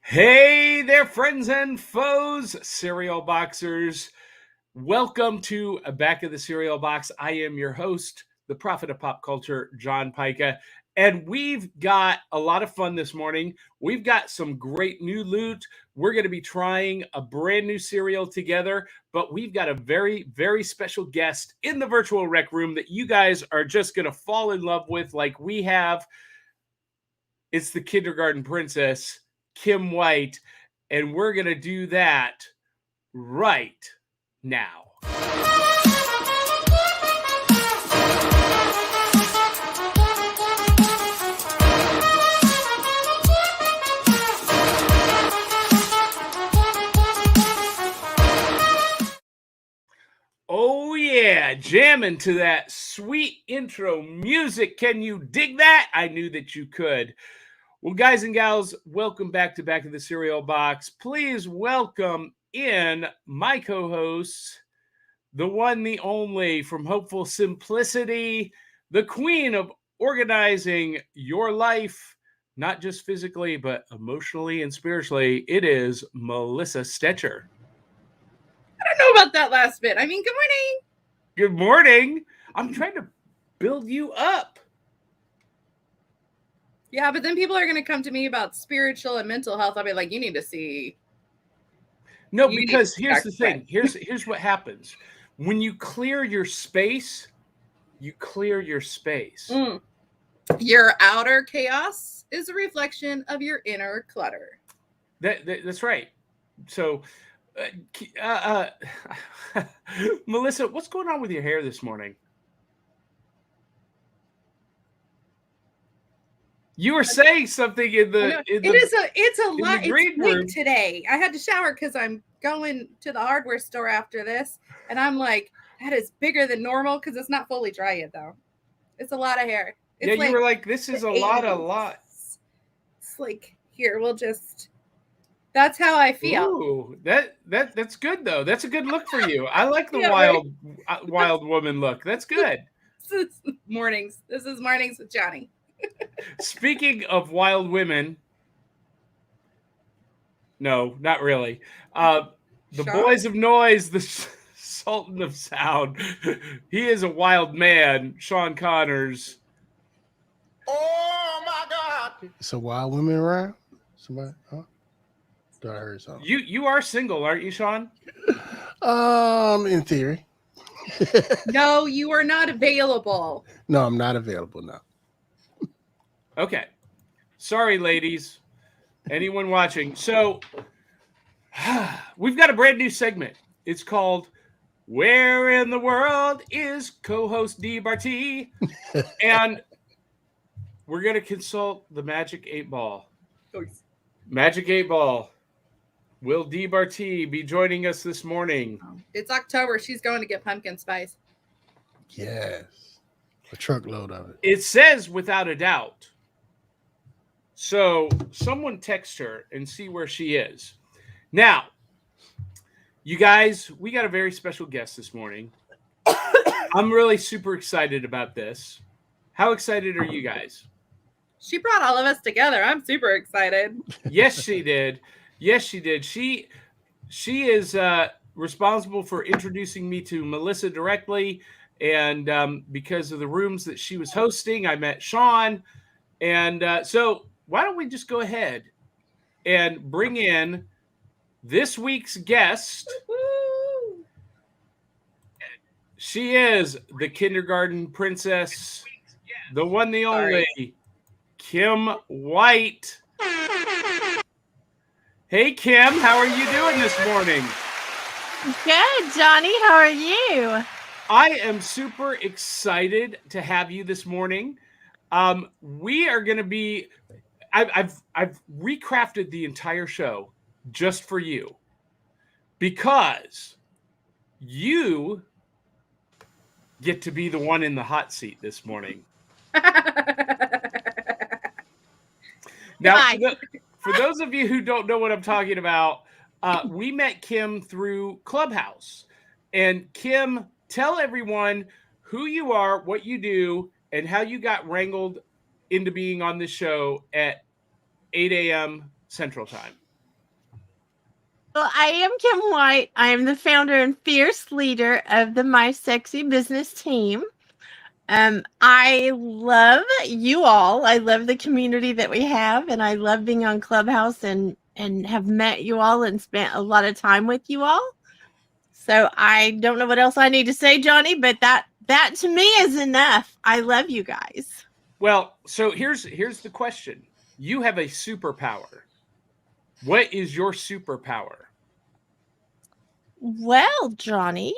Hey there, friends and foes, cereal boxers. Welcome to Back of the Cereal Box. I am your host, the prophet of pop culture, John Pica. And we've got a lot of fun this morning. We've got some great new loot. We're going to be trying a brand new cereal together, but we've got a very, very special guest in the virtual rec room that you guys are just going to fall in love with like we have. It's the kindergarten princess, Kim White, and we're going to do that right now. Oh, yeah, jamming to that sweet intro music. Can you dig that? I knew that you could. Well, guys and gals, welcome back to Back of the Cereal Box. Please welcome in my co-hosts, the one, the only, from Hopeful Simplicity, the queen of organizing your life, not just physically, but emotionally and spiritually. It is Melissa Stetcher. I don't know about that last bit. I mean, good morning. Good morning. I'm trying to build you up. Yeah, but then people are going to come to me about spiritual and mental health. I'll be like, you need to see. No, because here's the thing. Here's what happens. When you clear your space, you clear your space. Your outer chaos is a reflection of your inner clutter. That's right. So, Melissa, what's going on with your hair this morning? You were saying something in the. It's a lot. It's room today. I had to shower because I'm going to the hardware store after this, and I'm like, that is bigger than normal because it's not fully dry yet, though. It's a lot of hair. It's yeah, you were like, this is a lot. It's like, here, we'll just. That's how I feel. Ooh, that's good though. That's a good look for you. I like the wild woman look. That's good. This is mornings with Johnny. Speaking of wild women, no, not really. The Boys of Noise, the Sultan of Sound. He is a wild man, Sean Connors. Oh my God! So wild women around? Somebody? Huh? I heard something. You are single, aren't you, Sean? In theory. No, you are not available. No, I'm not available now. Okay. Sorry, ladies. Anyone watching? So we've got a brand new segment. It's called Where in the World is Co-host D. Barty? And we're going to consult the Magic 8 Ball. Magic 8 Ball. Will D. Barty be joining us this morning? It's October. She's going to get pumpkin spice. Yes. A truckload of it. It says without a doubt. So someone text her and see where she is. Now, you guys, we got a very special guest this morning. I'm really super excited about this. How excited are you guys? She brought all of us together. I'm super excited. Yes, she did. Yes, she did. She is responsible for introducing me to Melissa directly. And because of the rooms that she was hosting, I met Sean. And so why don't we just go ahead and bring in this week's guest. Woo-hoo! She is the kindergarten princess, the one, the only, Kim White. Hey, Kim, how are you doing this morning? Good, Johnny. How are you? I am super excited to have you this morning. We are going to be. I've recrafted the entire show just for you because you get to be the one in the hot seat this morning. Now, for those of you who don't know what I'm talking about, we met Kim through Clubhouse. And Kim, tell everyone who you are, what you do, and how you got wrangled into being on this show at 8 a.m. Central Time. Well, I am Kim White. I am the founder and fierce leader of the My Sexy Business team. I love you all. I love the community that we have, and I love being on Clubhouse and have met you all and spent a lot of time with you all. So I don't know what else I need to say, Johnny, but that to me is enough. I love you guys. Well, so here's the question. You have a superpower. What is your superpower? Well, Johnny,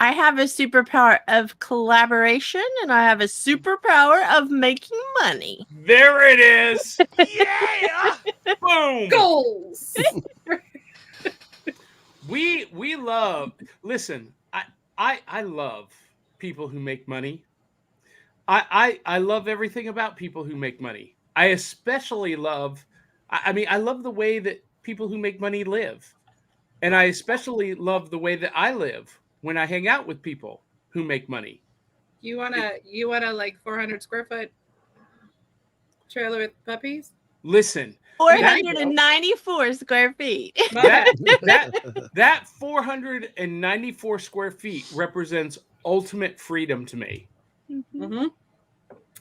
I have a superpower of collaboration, and I have a superpower of making money. There it is. Yeah. Boom. Goals. We love. Listen, I love people who make money. I love everything about people who make money. I especially love. I love the way that people who make money live, and I especially love the way that I live when I hang out with people who make money. You wanna like 400 square foot trailer with puppies? Listen, 494 square feet. that 494 square feet represents ultimate freedom to me. Mm-hmm.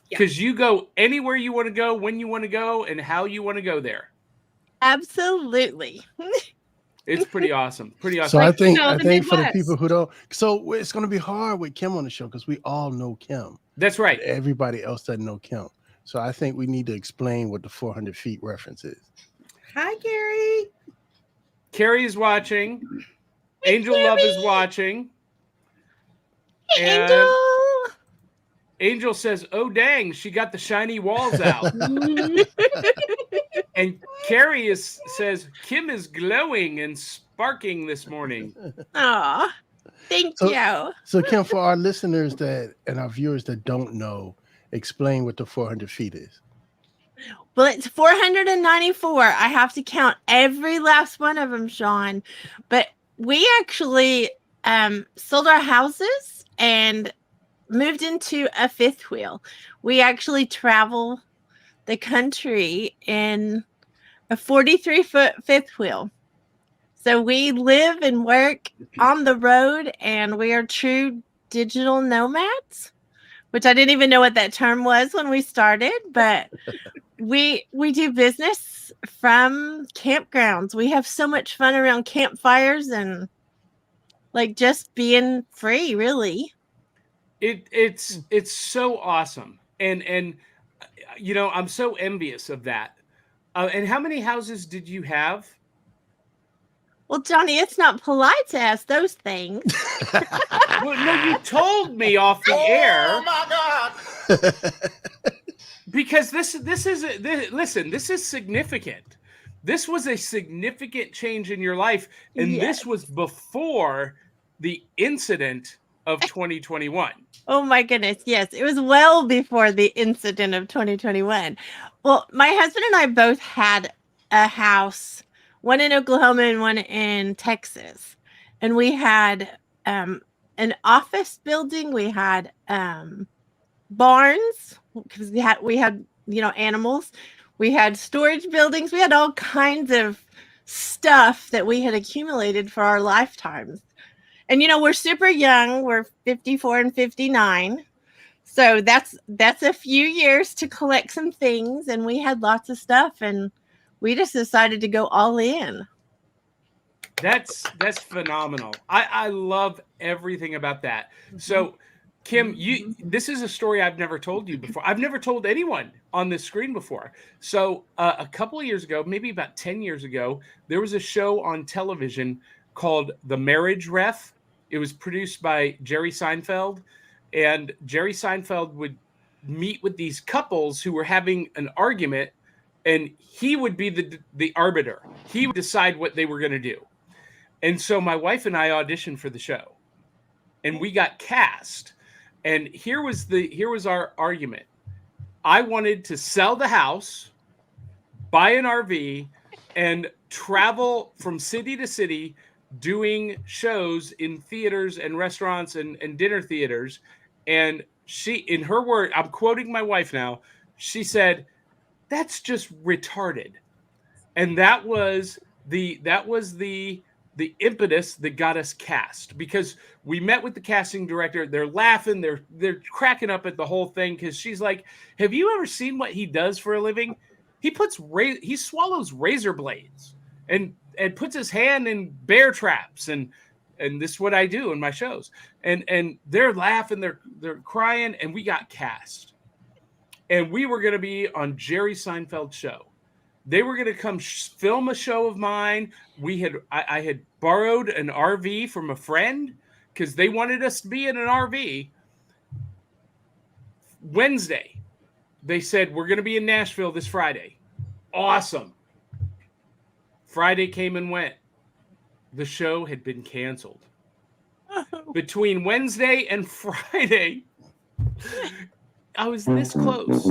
Because you go anywhere you want to go, when you want to go, and how you want to go there. Absolutely. It's pretty awesome. Pretty awesome. So I think for the Midwest. people who don't, so it's going to be hard with Kim on the show because we all know Kim. That's right. Everybody else doesn't know Kim. So I think we need to explain what the 400 feet reference is. Hi, Gary. Carrie is watching. Angel Love is watching. Hey, And Angel. Angel says, "Oh dang, she got the shiny walls out." And Carrie says, "Kim is glowing and sparking this morning." Aw, thank you. So Kim, for our listeners and our viewers that don't know, explain what the 400 feet is. Well, it's 494. I have to count every last one of them, Sean. But we actually sold our houses and moved into a fifth wheel. We actually travel the country in a 43-foot fifth wheel. So we live and work on the road, and we are true digital nomads, which I didn't even know what that term was when we started, but we do business from campgrounds. We have so much fun around campfires and like just being free, really. It's so awesome. And you know, I'm so envious of that. And how many houses did you have? Well, Johnny, it's not polite to ask those things. Well, no, you told me off the air. Oh my God! Because this is significant. This was a significant change in your life, and Yes. this was before the incident of 2021. Oh my goodness. Yes. It was well before the incident of 2021. Well, my husband and I both had a house, one in Oklahoma and one in Texas. And we had an office building. We had barns because we had, you know, animals. We had storage buildings. We had all kinds of stuff that we had accumulated for our lifetimes. And, you know, we're super young. We're 54 and 59. So that's a few years to collect some things. And we had lots of stuff. And we just decided to go all in. That's phenomenal. I love everything about that. So, Kim, this is a story I've never told you before. I've never told anyone on this screen before. So a couple of years ago, maybe about 10 years ago, there was a show on television called The Marriage Ref. It was produced by Jerry Seinfeld, and Jerry Seinfeld would meet with these couples who were having an argument, and he would be the arbiter. He would decide what they were going to do. And so my wife and I auditioned for the show, and we got cast. And here was our argument. I wanted to sell the house, buy an RV, and travel from city to city doing shows in theaters and restaurants and dinner theaters. And she, in her word, I'm quoting my wife now, she said, "That's just retarded." And that was that was the impetus that got us cast, because we met with the casting director. They're laughing, they're cracking up at the whole thing, because she's like, have you ever seen what he does for a living? He swallows razor blades and puts his hand in bear traps, and this is what I do in my shows. And they're laughing, they're crying, and we got cast. And we were going to be on Jerry Seinfeld's show. They were going to come film a show of mine. I had borrowed an RV from a friend because they wanted us to be in an RV. Wednesday, they said, we're going to be in Nashville this Friday. Awesome. Friday came and went. The show had been canceled. Between Wednesday and Friday, I was this close. This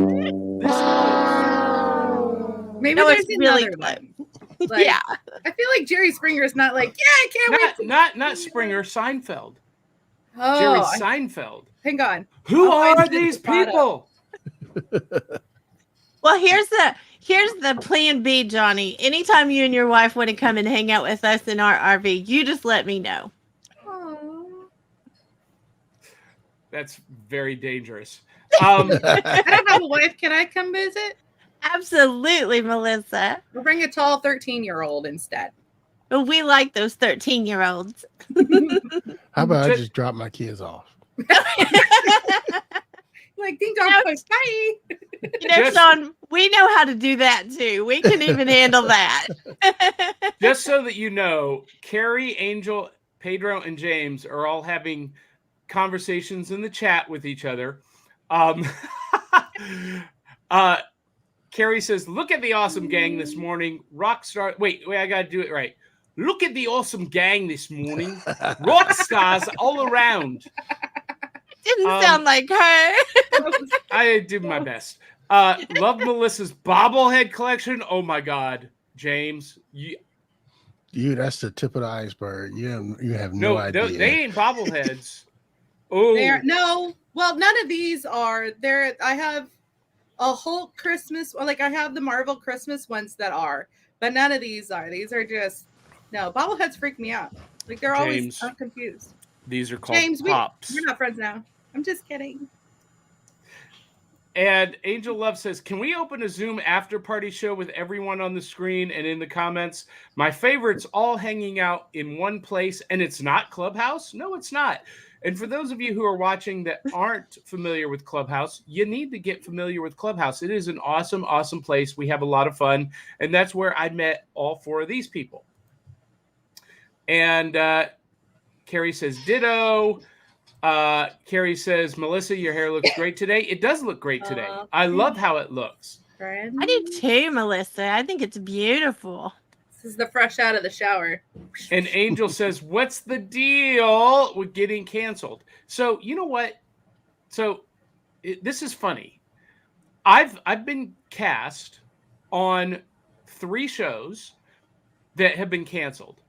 close. Maybe there's another one. Like, yeah. I feel like Jerry Springer is not like, I can't wait. Not Springer, Seinfeld. Oh, Jerry Seinfeld. Hang on. Who are these people? Well, here's the plan B, Johnny. Anytime you and your wife want to come and hang out with us in our RV, you just let me know. That's very dangerous. I don't have a wife. Can I come visit? Absolutely, Melissa. We'll bring a tall 13-year-old instead. But we like those 13-year-olds. How about I just drop my kids off? Like, ding dong, bye. Sean, we know how to do that too. We can even handle that. Just so that you know, Carrie, Angel, Pedro, and James are all having conversations in the chat with each other. Carrie says, look at the awesome gang this morning. Rockstar. Wait, I got to do it right. Look at the awesome gang this morning. Rock stars all around. Didn't sound like her. I did my best. Love Melissa's bobblehead collection. Oh my God, James. That's the tip of the iceberg. You have no idea. They ain't bobbleheads. Oh well, none of these are there. I have a whole Christmas, or like I have the Marvel Christmas ones that are, but none of these are. These are just bobbleheads freak me out. Like they're always, I'm confused. These are called James, pops. We're not friends now. I'm just kidding. And Angel Love says, can we open a Zoom after party show with everyone on the screen and in the comments? My favorites all hanging out in one place, and it's not Clubhouse? No, it's not. And for those of you who are watching that aren't familiar with Clubhouse, you need to get familiar with Clubhouse. It is an awesome, awesome place. We have a lot of fun, and that's where I met all four of these people. And Carrie says, ditto. Carrie says, Melissa, your hair looks great today. It does look great today. I love how it looks. I do too, Melissa. I think it's beautiful. This is the fresh out of the shower. And Angel says, what's the deal with getting canceled? So, you know what? So, this is funny. I've been cast on 3 shows that have been canceled.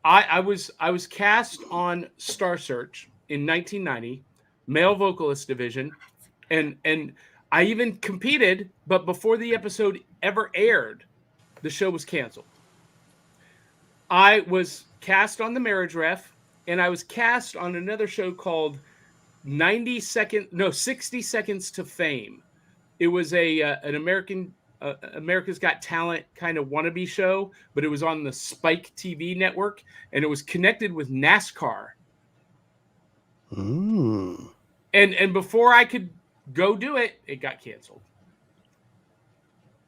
I was cast on Star Search in 1990, male vocalist division, and I even competed, but before the episode ever aired, the show was canceled. I was cast on The Marriage Ref, and I was cast on another show called 60 Seconds to Fame. It was an America's Got Talent kind of wannabe show, but it was on the Spike TV network, and it was connected with NASCAR. Mm. And before I could go do it, it got canceled.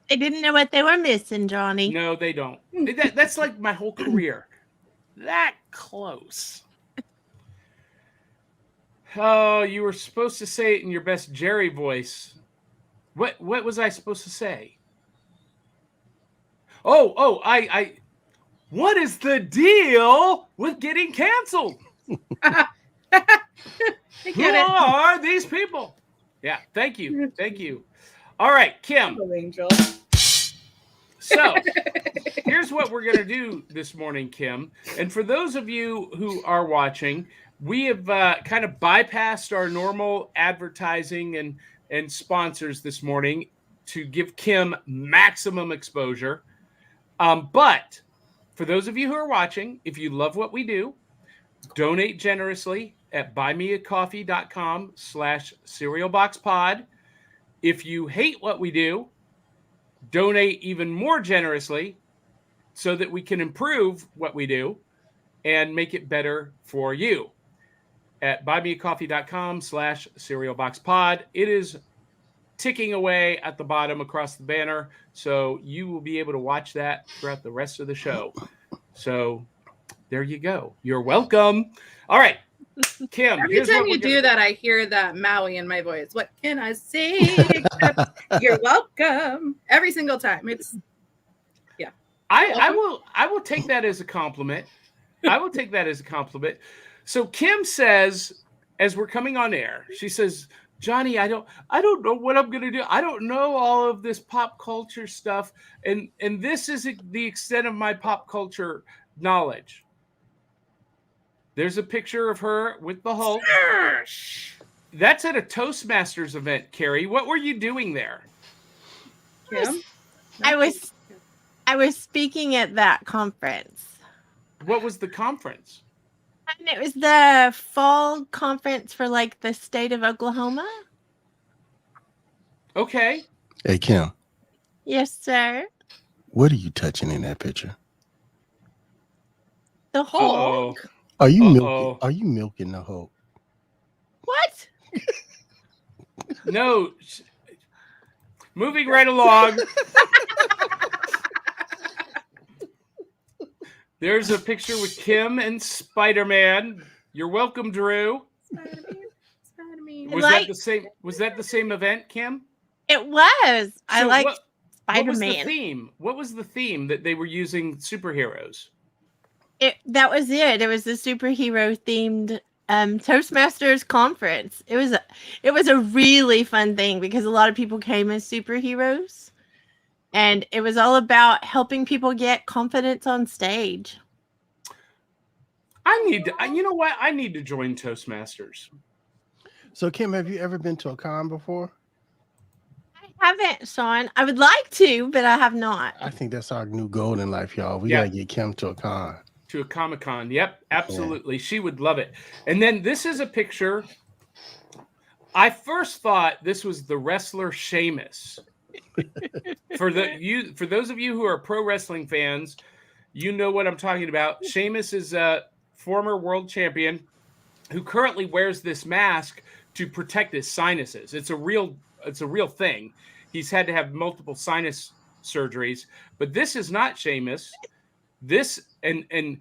They didn't know what they were missing, Johnny. No, they don't. That's like my whole career. That close. Oh, you were supposed to say it in your best Jerry voice. What was I supposed to say? I what is the deal with getting canceled? Who are these people? Yeah, thank you. All right, Kim. Angel. So here's what we're going to do this morning, Kim. And for those of you who are watching, we have kind of bypassed our normal advertising and sponsors this morning to give Kim maximum exposure. But for those of you who are watching, if you love what we do, donate generously at buymeacoffee.com/cerealboxpod. If you hate what we do, donate even more generously so that we can improve what we do and make it better for you at buymeacoffee.com/cerealboxpod. It is ticking away at the bottom across the banner, so you will be able to watch that throughout the rest of the show. So there you go. You're welcome. All right, Kim. Every time you do that, I hear that Maui in my voice. What can I say except you're welcome? Every single time. It's I will take that as a compliment. I will take that as a compliment. So Kim says, as we're coming on air, she says, Johnny, I don't know what I'm gonna do. I don't know all of this pop culture stuff, and this is the extent of my pop culture knowledge. There's a picture of her with the Hulk. That's at a Toastmasters event, Carrie. What were you doing there? Kim? I was speaking at that conference. What was the conference? And it was the fall conference for like the state of Oklahoma. Okay. Hey, Kim. Yes, sir. What are you touching in that picture? The Hulk. Are you milking? Are you milking the Hulk? What? No. Moving right along. There's a picture with Kim and Spider-Man. You're welcome, Drew. Spider-Man. Was that the same? Was that the same event, Kim? It was. So I like Spider-Man. What was the theme? What was the theme that they were using superheroes? That was it. It was the superhero themed Toastmasters conference. It was a really fun thing because a lot of people came as superheroes. And it was all about helping people get confidence on stage. You know what? I need to join Toastmasters. So, Kim, have you ever been to a con before? I haven't, Sean. I would like to, but I have not. I think that's our new goal in life, y'all. We got to get Kim to a con. To a Comic-Con. Yep, absolutely. Yeah. She would love it. And then this is a picture. I first thought this was the wrestler Sheamus. For those of you who are pro wrestling fans, you know what I'm talking about. Sheamus is a former world champion who currently wears this mask to protect his sinuses. It's a real thing. He's had to have multiple sinus surgeries, but this is not Sheamus. This and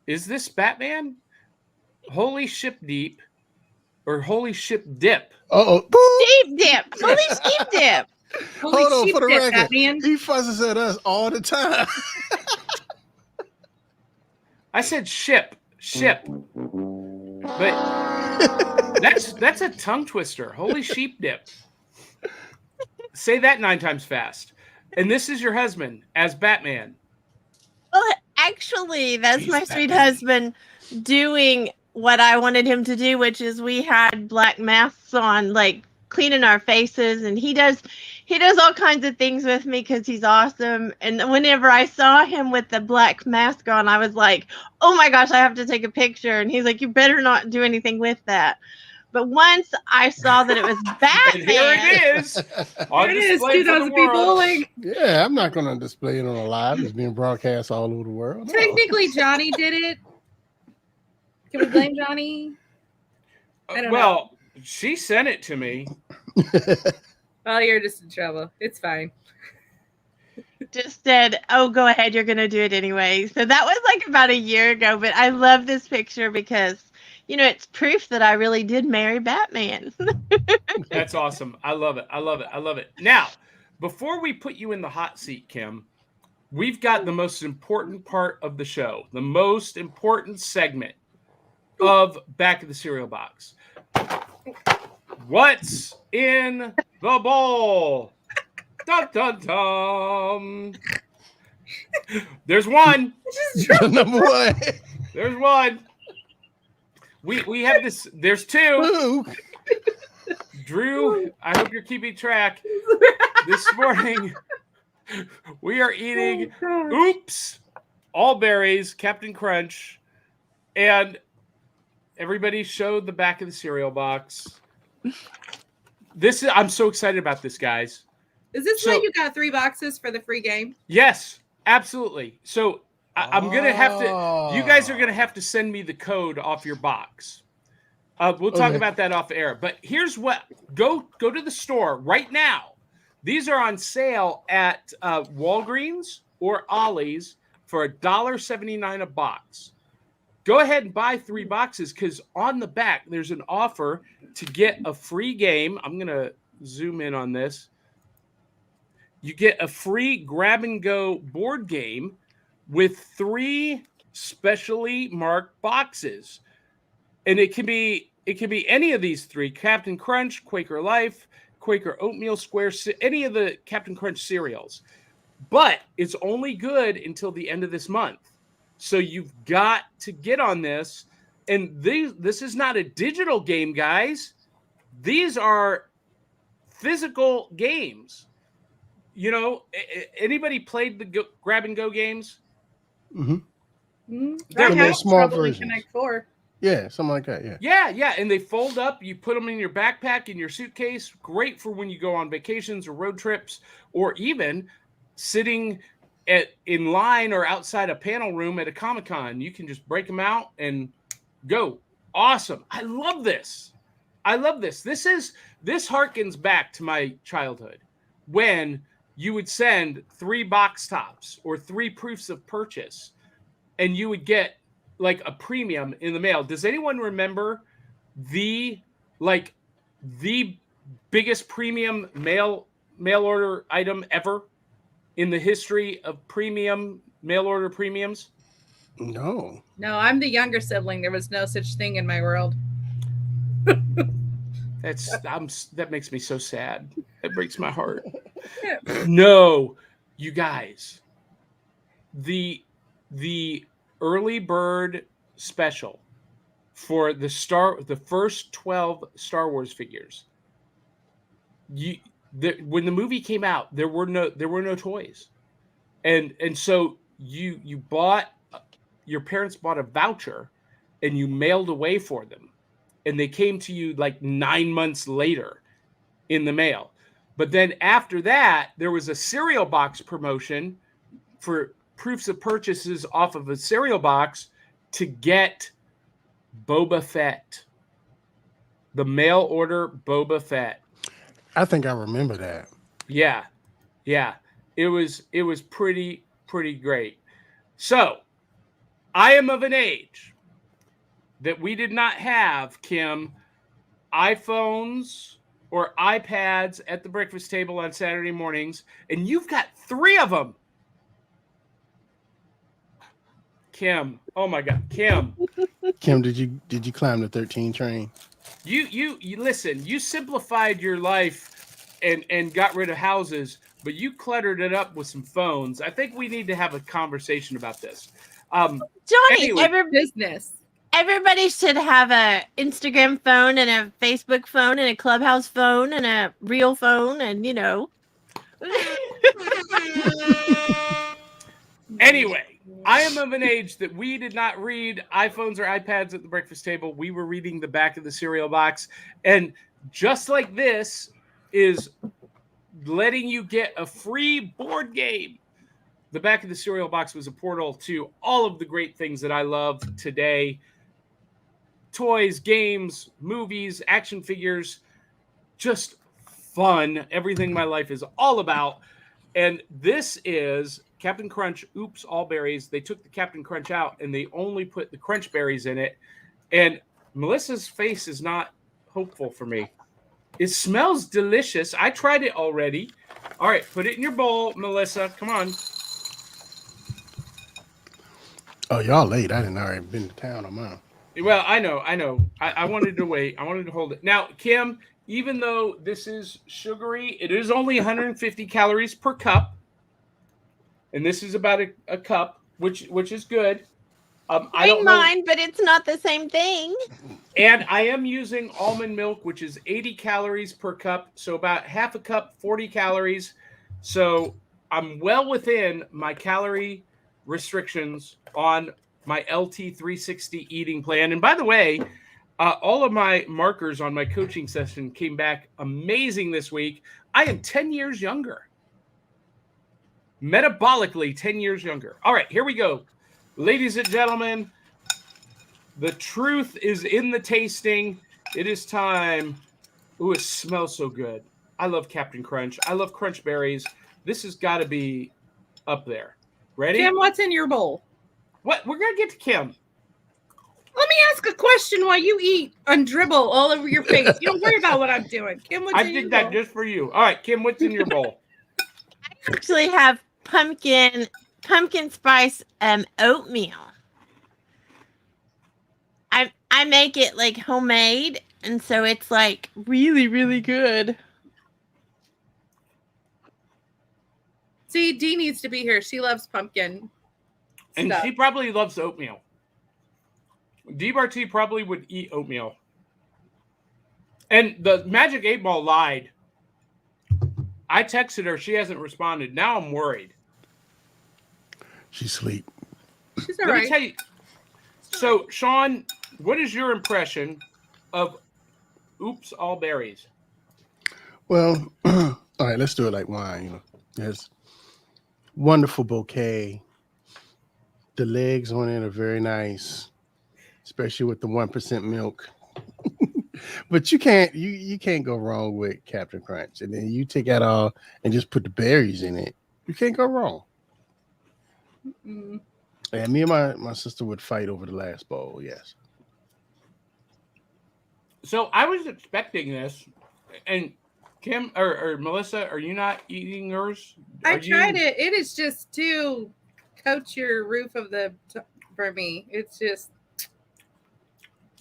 is this Batman? Holy ship deep or holy ship dip? Sheep dip. Holy sheep dip. Hold on, for the record, he fuzzes at us all the time. I said ship, but that's a tongue twister. Holy sheep dip. Say that 9 times fast. And this is your husband as Batman. Well, actually, that's my sweet husband doing what I wanted him to do, which is we had black masks on, like cleaning our faces, and he does all kinds of things with me because he's awesome. And whenever I saw him with the black mask on, I was like, oh my gosh, I have to take a picture. And he's like, you better not do anything with that. But once I saw that it was Batman, and here it is. Here it is, 2,000 people. Like, yeah, I'm not going to display it on a live. It's being broadcast all over the world. Technically, Johnny did it. Can we blame Johnny? I don't know. She sent it to me. Well, you're just in trouble. It's fine. just said, oh, go ahead. You're going to do it anyway. So that was like about a year ago. But I love this picture because, you know, it's proof that I really did marry Batman. That's awesome. I love it. I love it. I love it. Now, before we put you in the hot seat, Kim, we've got the most important part of the show, the most important segment of Back of the Cereal Box. What's in the bowl? Dun, dun, dun. There's one. Number one. There's one. We have this. There's two. Drew, I hope you're keeping track. This morning, we are eating Oops all berries, Captain Crunch, and everybody showed the back of the cereal box. I'm so excited about this, guys. Is this why you got 3 boxes for the free game? Yes, absolutely. So I'm going to have to, you guys are going to have to send me the code off your box. We'll talk about that off air. But here's what, go to the store right now. These are on sale at Walgreens or Ollie's for $1.79 a box. Go ahead and buy 3 boxes because on the back, there's an offer to get a free game. I'm going to zoom in on this. You get a free grab-and-go board game with 3 specially marked boxes. And it can be any of these 3, Captain Crunch, Quaker Life, Quaker Oatmeal Square, any of the Captain Crunch cereals. But it's only good until the end of this month. So you've got to get on this. And this is not a digital game, guys. These are physical games. You know, anybody played the grab-and-go games? Mm-hmm. They're small versions. Connect 4. Yeah, something like that, yeah. Yeah, and they fold up. You put them in your backpack, in your suitcase. Great for when you go on vacations or road trips, or even sitting in line or outside a panel room at a Comic-Con. You can just break them out and go. Awesome. I love this. This harkens back to my childhood when you would send 3 box tops or 3 proofs of purchase, and you would get like a premium in the mail. Does anyone remember the biggest premium mail order item ever in the history of premium mail order premiums? No, I'm the younger sibling. There was no such thing in my world. That makes me so sad. That breaks my heart. No, you guys, the early bird special for the first 12 Star Wars figures. When the movie came out, there were no toys, and so you bought, your parents bought a voucher, and you mailed away for them, and they came to you like 9 months later in the mail. But then after that, there was a cereal box promotion for proofs of purchases off of a cereal box to get Boba Fett, the mail order Boba Fett. I think I remember that. Yeah. It was pretty great. So I am of an age that we did not have, Kim, iPhones or iPads at the breakfast table on Saturday mornings, and you've got 3 of them. Kim, oh my God, Kim, did you climb the 13 train? You listen. You simplified your life and got rid of houses, but you cluttered it up with some phones. I think we need to have a conversation about this. Johnny, anyway, business. Everybody should have a Instagram phone and a Facebook phone and a Clubhouse phone and a real phone, and you know. Anyway, I am of an age that we did not read iPhones or iPads at the breakfast table. We were reading the back of the cereal box. And just like this is letting you get a free board game. The back of the cereal box was a portal to all of the great things that I love today. Toys, games, movies, action figures, just fun. Everything my life is all about. And this is Captain Crunch, Oops All Berries. They took the Captain Crunch out and they only put the Crunch Berries in it. And Melissa's face is not hopeful for me. It smells delicious. I tried it already. All right, put it in your bowl, Melissa. Come on. Oh, y'all late. I didn't already been to town on mine. Well, I know. I wanted to wait. I wanted to hold it. Now, Kim, even though this is sugary, it is only 150 calories per cup. And this is about a cup, which is good. I don't mine, but it's not the same thing. And I am using almond milk, which is 80 calories per cup. So about half a cup, 40 calories. So I'm well within my calorie restrictions on my LT360 eating plan. And by the way, all of my markers on my coaching session came back amazing this week. I am 10 years younger. Metabolically 10 years younger. All right, here we go. Ladies and gentlemen, the truth is in the tasting. It is time. Ooh, it smells so good. I love Captain Crunch. I love Crunch Berries. This has got to be up there. Ready? Kim, what's in your bowl? What? We're going to get to Kim. Let me ask a question while you eat and dribble all over your face. You don't worry about what I'm doing. Kim, what's in your bowl? I did that just for you. All right, Kim, what's in your bowl? I actually have pumpkin spice oatmeal. I make it like homemade, and so it's like really, really good. See, Dee needs to be here. She loves pumpkin. And stuff. she probably loves oatmeal. Dee Barty probably would eat oatmeal. And the Magic 8 Ball lied. I texted her. She hasn't responded. Now I'm worried. She's asleep. She's all Let right. me tell you. So, Sean, what is your impression of Oops All Berries? Well, all right, let's do it like wine. You know, there's wonderful bouquet. The legs on it are very nice, especially with the 1% milk. But you can't go wrong with Captain Crunch. And then you take that all and just put the berries in it. You can't go wrong. Mm-mm. And me and my sister would fight over the last bowl, yes. So I was expecting this, and Kim or Melissa, are you not eating yours? I tried it. It is just too coat your roof of the for me. It's just.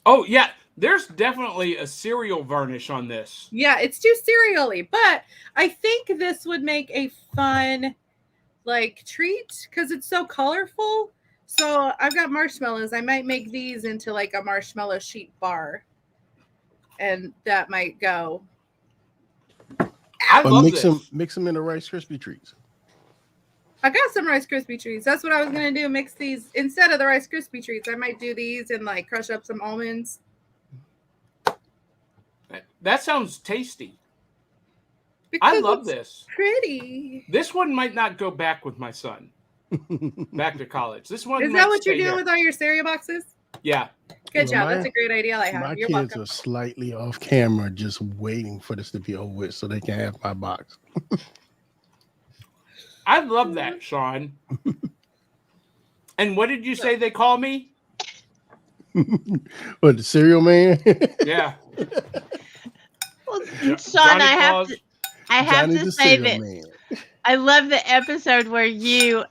Oh yeah, there's definitely a cereal varnish on this. Yeah, it's too cereal-y, but I think this would make a fun like treat because it's so colorful. So I've got marshmallows. I might make these into like a marshmallow sheet bar, and that might go. I love mix this. mix them into Rice Krispie treats. I got some Rice Krispie treats. That's what I was gonna do. Mix these instead of the Rice Krispie treats. I might do these and like crush up some almonds. That sounds tasty. Because I love it's this. pretty. This one might not go back with my son. Back to college. This one Is might that what you're stay doing here. with all your cereal boxes? Yeah. Good Well, job. That's a great idea. I My have. You're kids welcome. are slightly off camera, just waiting for this to be over with so they can have my box. I love that, Sean. And what did you say they call me? What, the cereal man? Yeah. Well, Jo- Sean, Johnny I have Claus. to Johnny the say cereal that man. I love the episode where you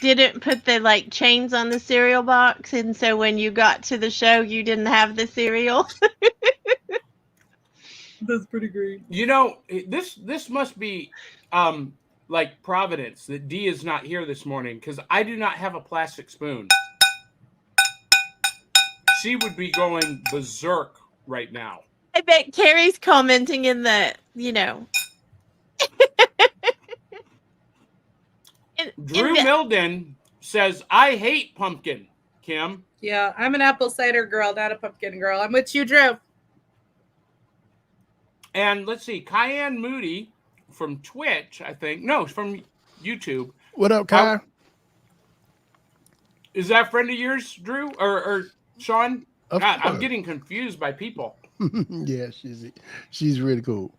didn't put the like chains on the cereal box, and so when you got to the show, you didn't have the cereal. That's pretty great. You know, this must be like Providence that Dee is not here this morning because I do not have a plastic spoon. She would be going berserk right now. I bet Carrie's commenting in the, Drew Milden says, I hate pumpkin, Kim. Yeah, I'm an apple cider girl, not a pumpkin girl. I'm with you, Drew. And let's see, Cayenne Moody from Twitch, I think. No, from YouTube. What up, Kai? Is that a friend of yours, Drew? Or Sean? Of God, I'm course. getting confused by people. Yeah, she's really cool.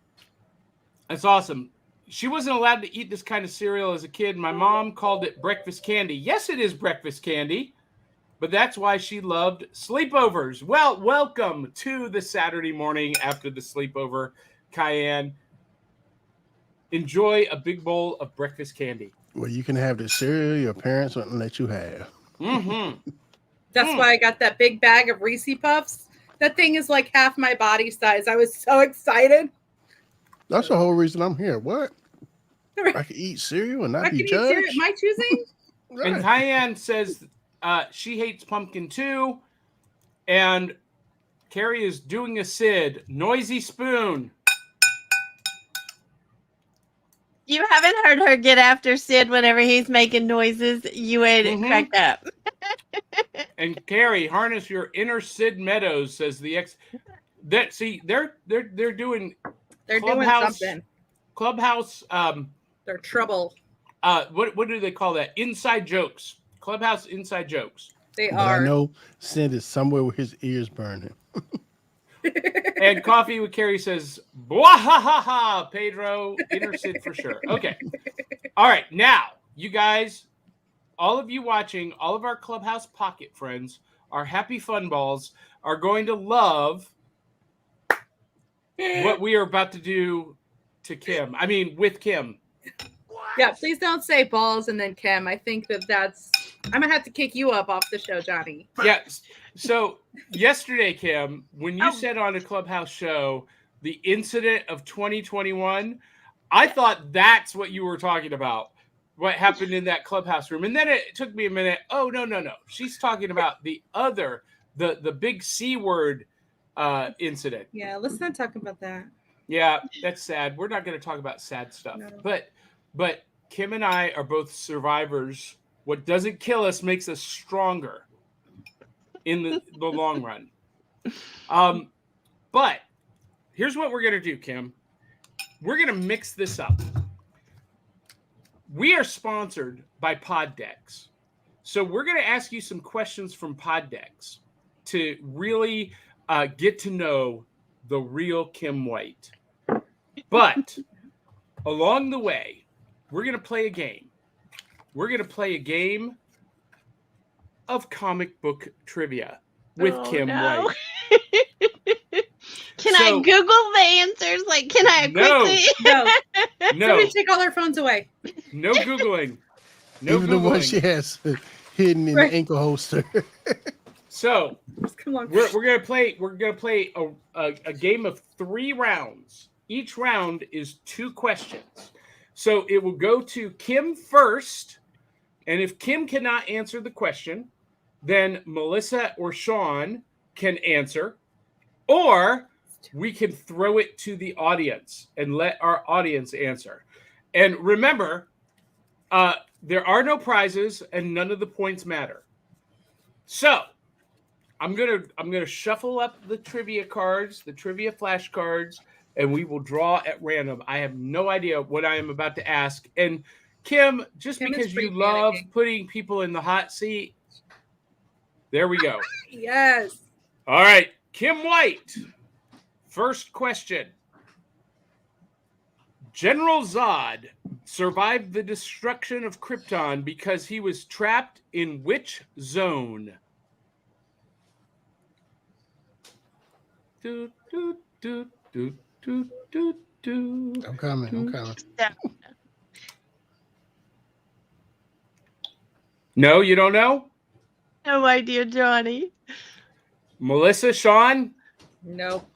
That's awesome. She wasn't allowed to eat this kind of cereal as a kid. My mom called it breakfast candy. Yes, it is breakfast candy, but that's why she loved sleepovers. Well, welcome to the Saturday morning after the sleepover, Cayenne. Enjoy a big bowl of breakfast candy. Well, you can have the cereal your parents wouldn't let you have. Mm-hmm. That's why I got that big bag of Reese Puffs. That thing is like half my body size. I was so excited. That's the whole reason I'm here. What? I can eat cereal and not I be can eat cereal. judged? My choosing? Right. And Cayenne says she hates pumpkin too. And Carrie is doing a Sid. Noisy spoon. You haven't heard her get after Sid whenever he's making noises. You would crack up. And Carrie, harness your inner Sid Meadows, says the ex. That see, they're doing. They're Clubhouse, doing something. Clubhouse. They're trouble. What do they call that? Inside jokes. Clubhouse inside jokes. They But are. I know Sid is somewhere where his ears burn him. And Coffee with Carrie says, "Bwahaha, Pedro, inner Sid for sure." Okay. All right. Now, you guys, all of you watching, all of our Clubhouse Pocket friends, our happy fun balls, are going to love what we are about to do to Kim. I mean, with Kim. Yeah, please don't say balls and then Kim. I think that's. I'm gonna have to kick you up off the show, Johnny. Yeah. So yesterday, Kim, when you said on a Clubhouse show the incident of 2021, I thought that's what you were talking about. What happened in that Clubhouse room, and then it took me a minute. Oh no! She's talking about the other, the big C word incident. Yeah, let's not talk about that. Yeah, that's sad. We're not going to talk about sad stuff. No. But Kim and I are both survivors. What doesn't kill us makes us stronger in the long run. But here's what we're going to do, Kim. We're going to mix this up. We are sponsored by Poddex. So we're going to ask you some questions from Poddex to really get to know the real Kim White. But along the way, we're going to play a game. We're going to play a game of comic book trivia with Kim White. Can I Google the answers? Like, can I quickly? No. Somebody take all their phones away. No Googling. No Even Googling. the one she has hidden in the ankle holster. So come on. We're gonna play a game of 3 rounds. Each round is 2 questions. So it will go to Kim first, and if Kim cannot answer the question, then Melissa or Sean can answer, or we can throw it to the audience and let our audience answer. And remember, there are no prizes and none of the points matter. So I'm gonna shuffle up the trivia cards, the trivia flashcards, and we will draw at random. I have no idea what I am about to ask. And Kim, just because you love putting people in the hot seat, there we go. Yes. All right, Kim White. First question. General Zod survived the destruction of Krypton because he was trapped in which zone? I'm coming. No, you don't know? No idea, Johnny. Melissa, Sean? Nope.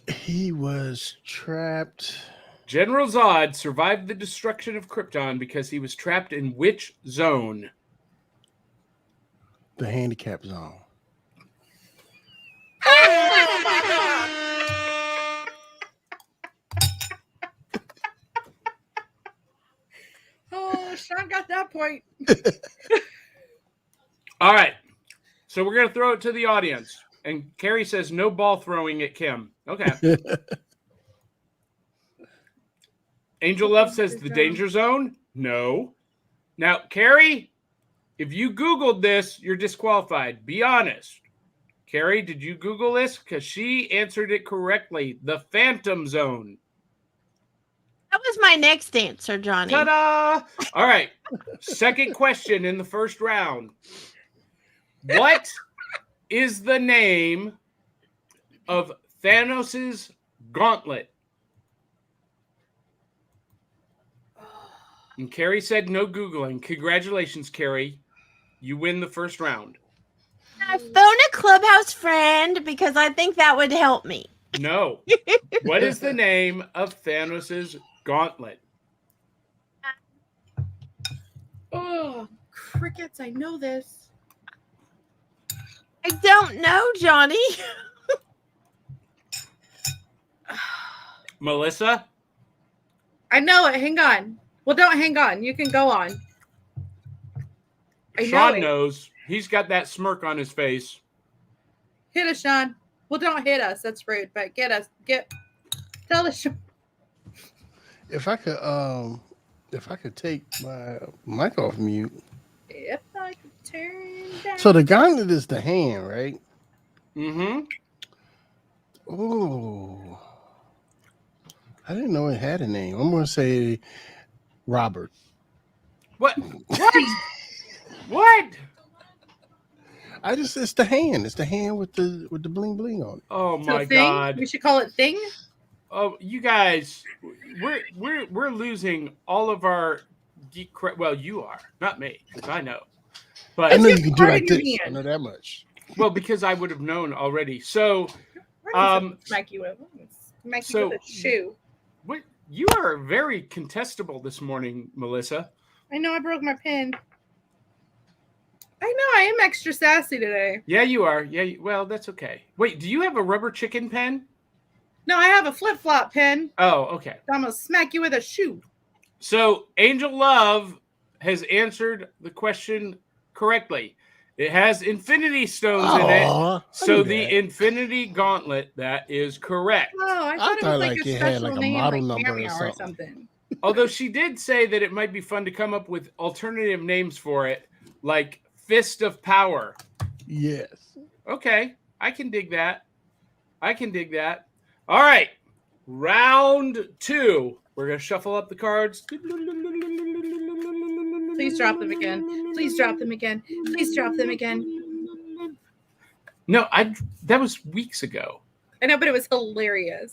He was trapped. General Zod survived the destruction of Krypton because he was trapped in which zone? The handicap zone. Oh, Sean got that point. All right. So we're going to throw it to the audience. And Carrie says no ball throwing at Kim. Okay. Angel Love says the danger zone. No. Now, Carrie, if you Googled this, you're disqualified. Be honest. Carrie, did you Google this? Because she answered it correctly. The Phantom Zone. That was my next answer, Johnny. Ta-da! All right. Second question in the first round. What is the name of Thanos' gauntlet? And Carrie said no Googling. Congratulations, Carrie. You win the first round. I phone a Clubhouse friend because I think that would help me. No. What is the name of Thanos' gauntlet? Oh, crickets. I know this. I don't know, Johnny. Melissa? I know it. Hang on. Well, don't hang on. You can go on. Sean knows. He's got that smirk on his face. Hit us, Sean. Well, don't hit us. That's rude. But get us. Tell us. If I could take my mic off mute. If I could turn down. So the gauntlet is the hand, right? Mm-hmm. Oh, I didn't know it had a name. I'm gonna say Robert. What? What? It's the hand. It's the hand with the bling bling on it. Oh my Thing? God! We should call it Thing. Oh, you guys, we're losing all of our geek. Well, you are, not me, because I know. But I know you can do part like in your this. I hand. know that much. well, because I would have known already. So, Smack you with. Smack so- you with a shoe. what? You are very contestable this morning, Melissa. I know I broke my pen. I know I am extra sassy today. Yeah, you are. Yeah, well, that's okay. Wait, do you have a rubber chicken pen? No, I have a flip flop pen. Oh, okay. I'm gonna smack you with a shoe. So Angel Love has answered the question correctly. It has infinity stones in it. Aw, I So knew the that. Infinity Gauntlet, that is correct. Oh, I thought it was like a it had special like a name, model like number or cameo or something. something. Although she did say that it might be fun to come up with alternative names for it, like Fist of Power. Yes. Okay, I can dig that. All right, round 2. We're going to shuffle up the cards. Please drop them again. Please drop them again. Please drop them again. No, that was weeks ago. I know, but it was hilarious.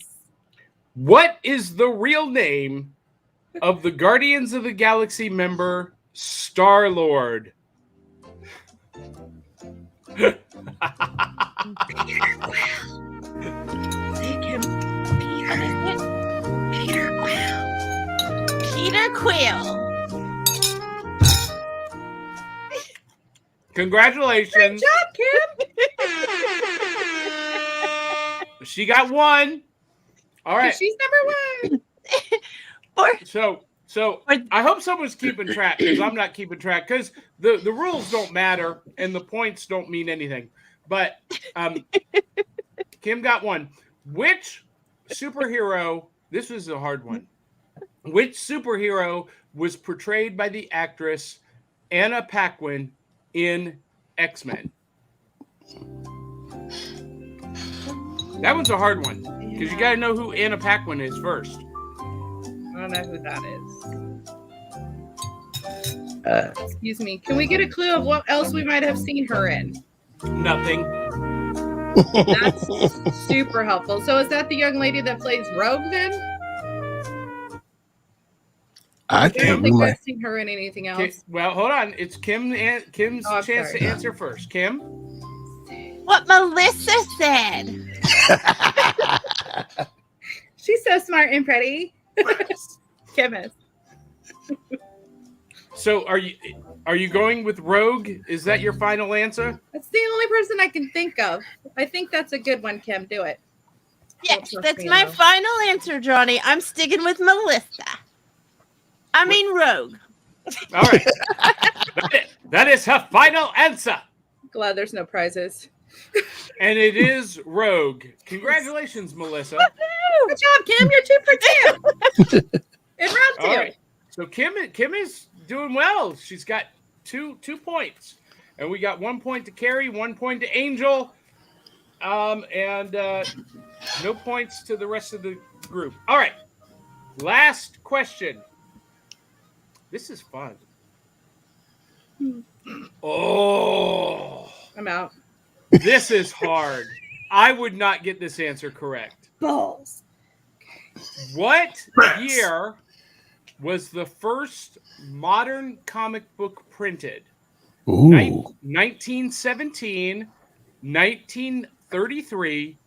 What is the real name of the Guardians of the Galaxy member Star-Lord? Peter Quill. Congratulations. Good job, Kim. She got 1. All right. She's number 1. So I hope someone's keeping track, because I'm not keeping track, because the rules don't matter and the points don't mean anything. But Kim got 1. Which superhero, this was a hard one, which superhero was portrayed by the actress Anna Paquin in X-Men? That one's a hard one, because you got to know who Anna Paquin is first. I don't know who that is. Excuse me. Can we get a clue of what else we might have seen her in? Nothing. That's super helpful. So is that the young lady that plays Rogue then? I I think don't we think might. I've seen her in anything else. Okay, well, hold on. It's Kim's Oh, I'm chance sorry. to answer first. Kim? What Melissa said. She's so smart and pretty. Kim is. So are you going with Rogue? Is that your final answer? That's the only person I can think of. I think that's a good one, Kim. Do it. Yes, trust that's me, my though. final answer, Johnny. I'm sticking with Melissa. I mean Rogue. All right. That is her final answer. Glad there's no prizes. And it is Rogue. Congratulations, Melissa. Good job, Kim. You're 2 for 2. In round 2. All right. So Kim is doing well. She's got two points. And we got 1 point to Carrie, 1 point to Angel. And no points to the rest of the group. All right. Last question. This is fun. Oh, I'm out. this is hard. I would not get this answer correct. Balls. What year was the first modern comic book printed? Ooh. 1917, 1933,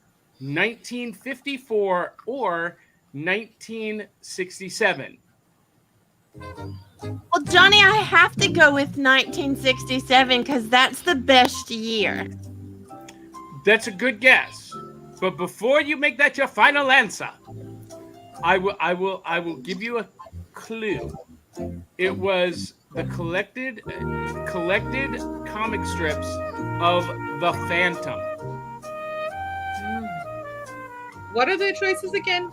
1954, or 1967? Well, Johnny, I have to go with 1967 because that's the best year. That's a good guess. But before you make that your final answer, I will give you clue. It was the collected comic strips of the Phantom. What are the choices again?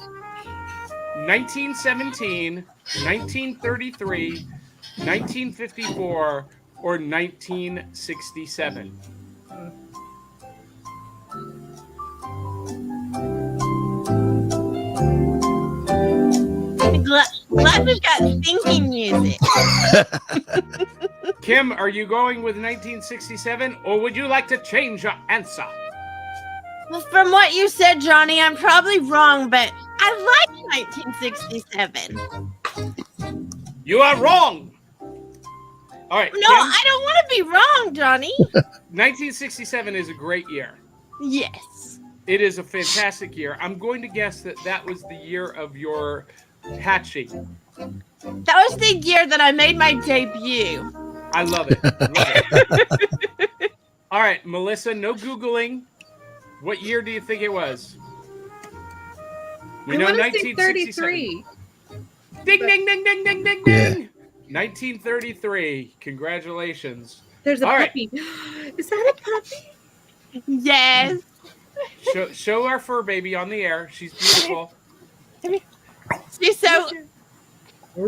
1917, 1933, 1954, or 1967. Glad we've got thinking music. Kim, are you going with 1967, or would you like to change your answer? Well, from what you said, Johnny, I'm probably wrong, but I like 1967. You are wrong. All right. No, Kim, I don't want to be wrong, Johnny. 1967 is a great year. Yes. It is a fantastic year. I'm going to guess that was the year of your hatching. That was the year that I made my debut. I love it. All right, Melissa, no Googling. What year do you think it was? We know 1933. Ding, ding, ding, ding, ding, ding, ding. 1933. Congratulations. There's a All puppy. Is that a puppy? Yes. Show our fur baby on the air. She's beautiful. She's so... I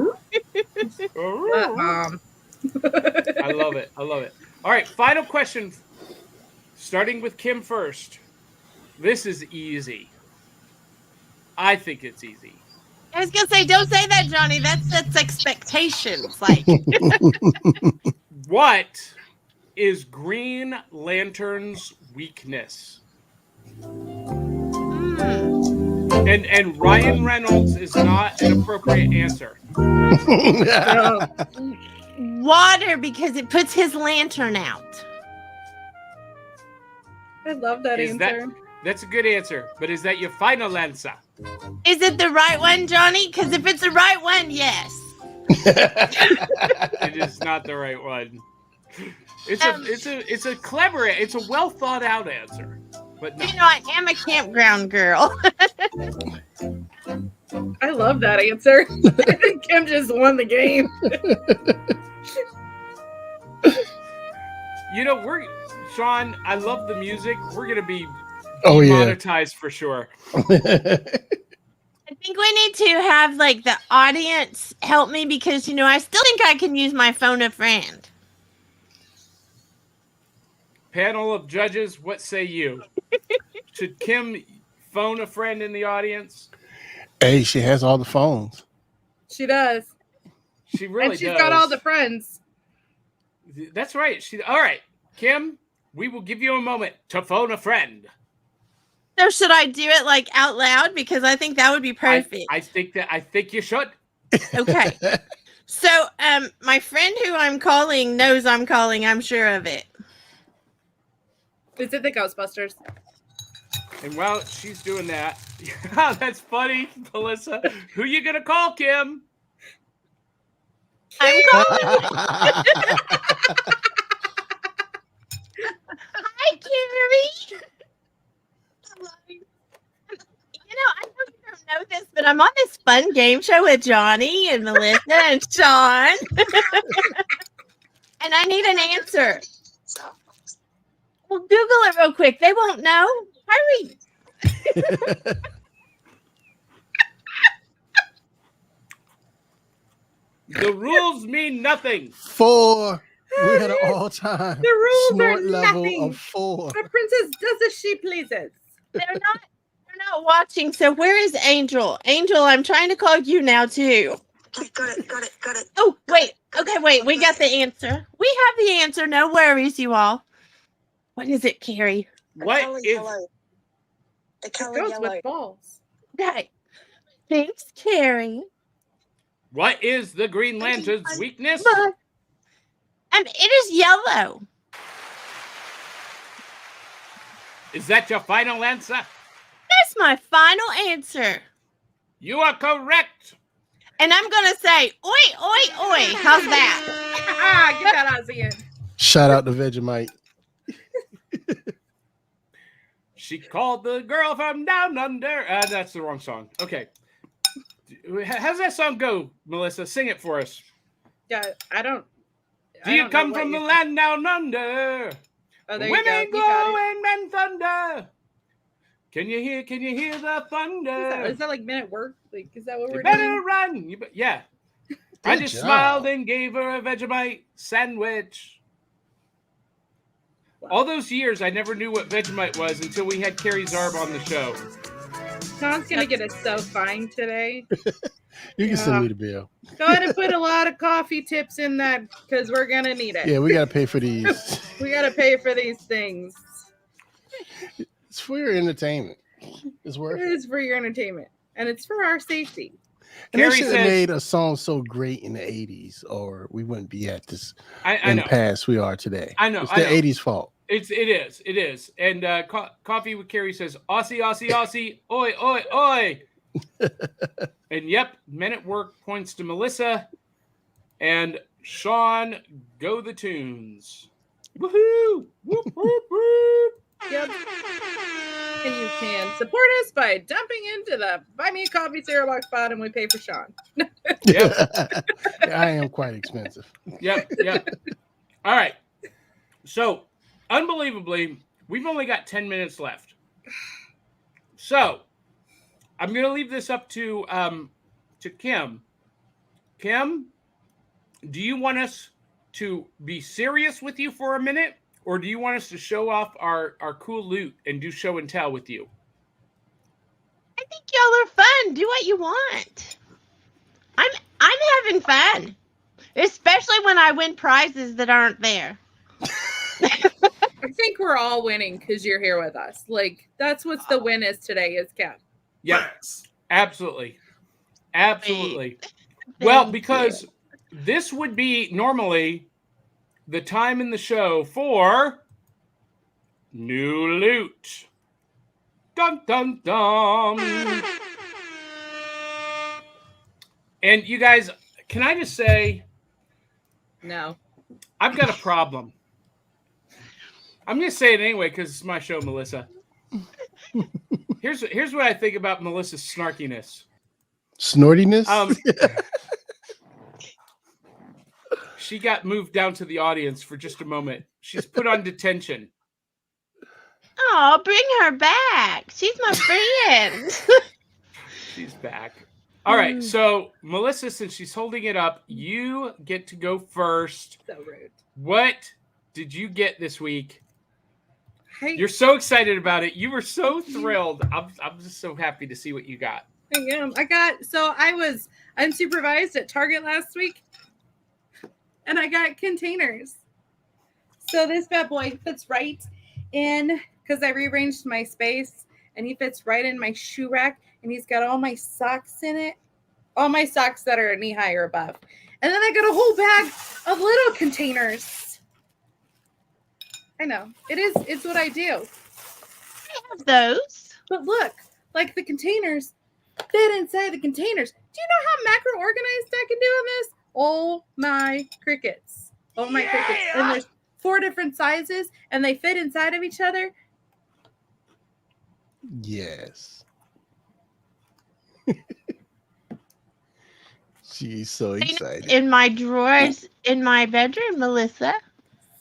love it. I love it. All right, final question. Starting with Kim first. This is easy. I think it's easy. I was going to say, don't say that, Johnny. That's expectations. Like, what is Green Lantern's weakness? And Ryan Reynolds is not an appropriate answer. Water, because it puts his lantern out. I love that answer. That's a good answer, but is that your final answer? Is it the right one, Johnny? Because if it's the right one, yes. It is not the right one. It's a clever, it's a well thought out answer. But no. You know, I am a campground girl. I love that answer. I think Kim just won the game. You know, Sean, I love the music. We're gonna be monetized for sure. I think we need to have like the audience help me because I still think I can use my phone a friend. Panel of judges, what say you? Should Kim phone a friend in the audience? Hey, she has all the phones. She does. She really does. And she's got all the friends. That's right. All right, Kim, we will give you a moment to phone a friend. So should I do it like out loud? Because I think that would be perfect. I think you should. Okay. So my friend who I'm calling knows I'm calling. I'm sure of it. Is it the Ghostbusters? And while she's doing that, that's funny, Melissa. Who you gonna call, Kim? I'm calling. Hi, Carrie. I know you don't know this, but I'm on this fun game show with Johnny and Melissa and Sean. And I need an answer. Well, Google it real quick. They won't know. Hurry. The rules mean nothing. 4. We had an all-time The rules snort are level nothing. of 4. A princess does as she pleases. They're not watching. So where is Angel? Angel, I'm trying to call you now too. Okay, got it. Oh, wait. Okay, wait. We got the answer. We have the answer. No worries, you all. What is it, Carrie? The It color goes yellow. with balls. Okay. Thanks, Carrie. What is the Green Lantern's weakness? It is yellow. Is that your final answer? That's my final answer. You are correct. And I'm going to say, oi, oi, oi. How's that? Get that Ozzy in. Shout out to Vegemite. She called the girl from down under. That's the wrong song. Okay. How's that song go, Melissa? Sing it for us. Yeah, I don't. Do you come from the land down under? Oh, there Women you go. glow and men thunder. Can you hear the thunder? Is that like Men at Work? Like, is that what we're better doing? Run. Yeah. I just smiled and gave her a Vegemite sandwich. Wow. All those years, I never knew what Vegemite was until we had Carrie Zarb on the show. Sean's gonna get us so fine today. You can send me the bill. Go ahead and put a lot of coffee tips in that because we're gonna need it. Yeah, we gotta pay for these. We gotta pay for these things. It's for your entertainment. It's worth It is for your entertainment, and it's for our safety. And they should have made a song so great in the 80s, or we wouldn't be at this in the past we are today. I know. It's the 80s fault. It is. And Coffee with Carrie says, Aussie, Aussie, Aussie, oi, oi, oi. And yep, Men at Work points to Melissa. And Sean, go the tunes. Woohoo! Whoop, whoop, whoop. Yep. And you can support us by dumping into the Buy Me a Coffee cereal box pot, and we pay for Sean. Yep. I am quite expensive. Yep. All right. So, unbelievably, we've only got 10 minutes left. So, I'm going to leave this up to Kim. Kim, do you want us to be serious with you for a minute? Or do you want us to show off our cool loot and do show and tell with you? I think y'all are fun. Do what you want. I'm having fun. Especially when I win prizes that aren't there. I think we're all winning because you're here with us. Like, that's what's the win is today, is Kat. Yes, absolutely. Well, because this would be normally the time in the show for new loot. Dun, dun, dun. And you guys, can I just say, no, I've got a problem. I'm going to say it anyway because it's my show, Melissa. Here's what I think about Melissa's snarkiness. Snortiness? She got moved down to the audience for just a moment. She's put on detention. Oh, bring her back. She's my friend. She's back. All right. So, Melissa, since she's holding it up, you get to go first. So rude. What did you get this week? Hey. You're so excited about it. You were so thrilled. I'm just so happy to see what you got. I am. I was unsupervised at Target last week. And I got containers. So this bad boy fits right in because I rearranged my space and he fits right in my shoe rack and he's got all my socks in it. All my socks that are knee high or above. And then I got a whole bag of little containers. I know. It's what I do. I have those. But look, like the containers fit inside the containers. Do you know how macro organized I can do in this? Oh my crickets. Oh my crickets. And there's 4 different sizes and they fit inside of each other. Yes. She's so excited. In my drawers in my bedroom, Melissa.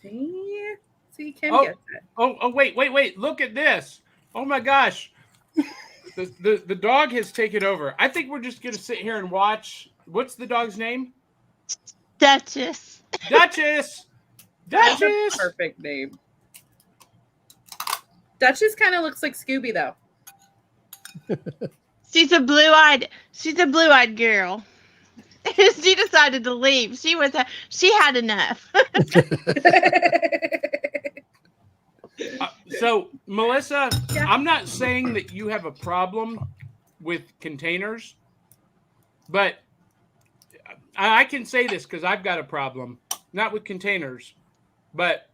See, Kim gets it. Oh, wait. Look at this. Oh my gosh. The dog has taken over. I think we're just going to sit here and watch. What's the dog's name? Duchess. That's a perfect name. Duchess kind of looks like Scooby though. She's a blue-eyed girl. She decided to leave. She had enough. So, Melissa, Yeah. I'm not saying that you have a problem with containers, but I can say this because I've got a problem, not with containers, but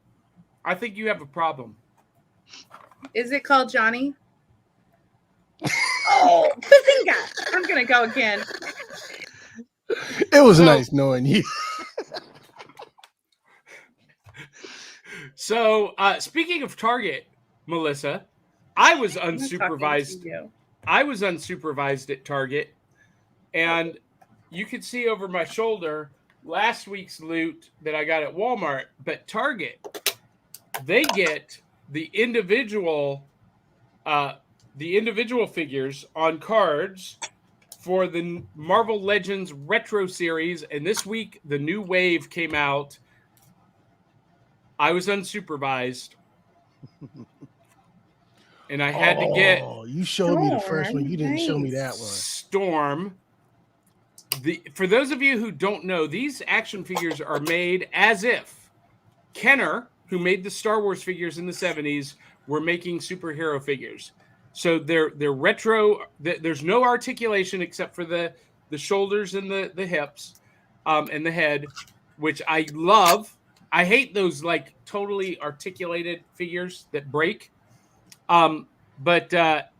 I think you have a problem. Is it called Johnny? Oh, Bazinga! I'm gonna go again. It was nice knowing you. So, speaking of Target, Melissa, I was unsupervised. I was unsupervised at Target, And you can see over my shoulder last week's loot that I got at Walmart, but Target, they get the individual figures on cards for the Marvel Legends Retro Series. And this week, the new wave came out. I was unsupervised. And I had to get... Oh, you showed me the first one. You didn't show me that one. Storm. For those of you who don't know, these action figures are made as if Kenner, who made the Star Wars figures in the 70s, were making superhero figures. So they're retro. There's no articulation except for the shoulders and the hips and the head, which I love. I hate those like totally articulated figures that break. But 3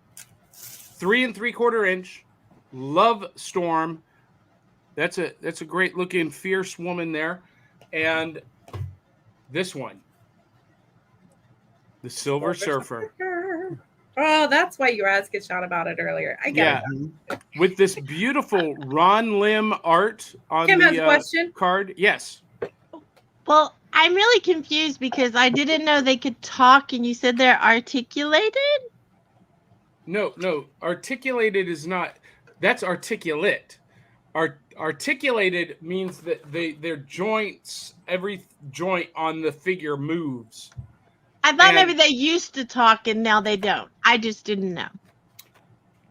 3/4 inch. Love Storm. That's a great looking fierce woman there. And this one, the Silver Surfer. Oh, that's why you were asking Sean about it earlier. I get it. With this beautiful Ron Lim art on Kim has a the question. card. Yes. Well, I'm really confused because I didn't know they could talk, and you said they're articulated? No. Articulated is not. That's articulate. Articulated means that their joints, every joint on the figure moves. I thought maybe they used to talk and now they don't. I just didn't know.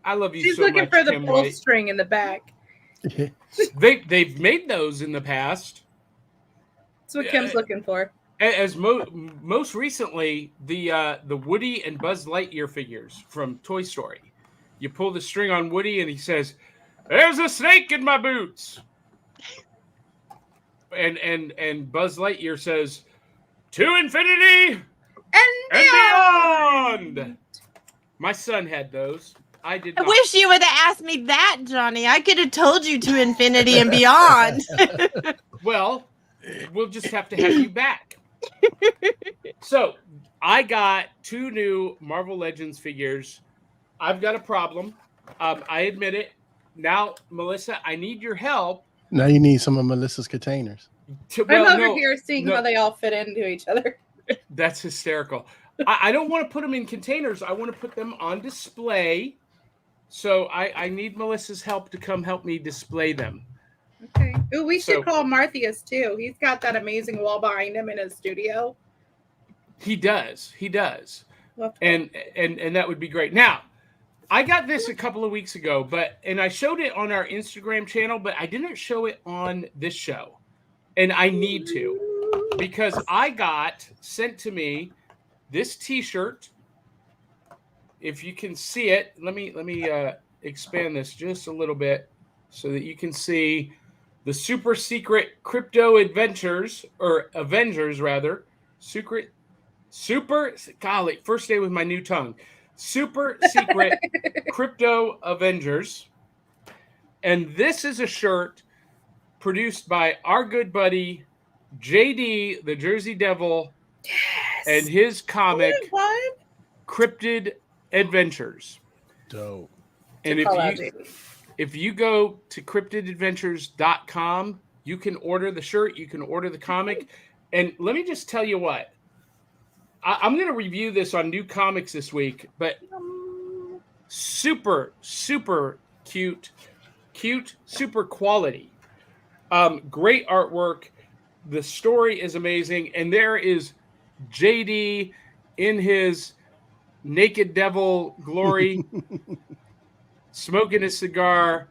I love you She's so much. She's looking for the Kim pull White. string in the back. They've made those in the past. That's what Kim's looking for. As most recently, the Woody and Buzz Lightyear figures from Toy Story. You pull the string on Woody and he says, "There's a snake in my boots." And Buzz Lightyear says, "To infinity and beyond." My son had those. I did not. I wish you would have asked me that, Johnny. I could have told you to infinity and beyond. Well, we'll just have to have you back. So, I got 2 new Marvel Legends figures. I've got a problem. I admit it. Now, Melissa, I need your help. Now you need some of Melissa's containers. I'm over here seeing how they all fit into each other. That's hysterical. I don't want to put them in containers. I want to put them on display. So I need Melissa's help to come help me display them. Okay. Ooh, we should call Marthius too. He's got that amazing wall behind him in his studio. He does. And that would be great. Now, I got this a couple of weeks ago, and I showed it on our Instagram channel, but I didn't show it on this show. And I need to, because I got sent to me this T-shirt. If you can see it, let me expand this just a little bit so that you can see the super secret crypto adventures, or Avengers rather. Golly, first day with my new tongue. Super secret crypto Avengers. And this is a shirt produced by our good buddy JD, the Jersey Devil, and his comic Cryptid Adventures. Dope. And if you go to cryptidadventures.com, you can order the shirt, you can order the comic. And let me just tell you what. I'm going to review this on New Comics this week, but super, super cute, super quality. Great artwork. The story is amazing. And there is JD in his naked devil glory, smoking a cigar.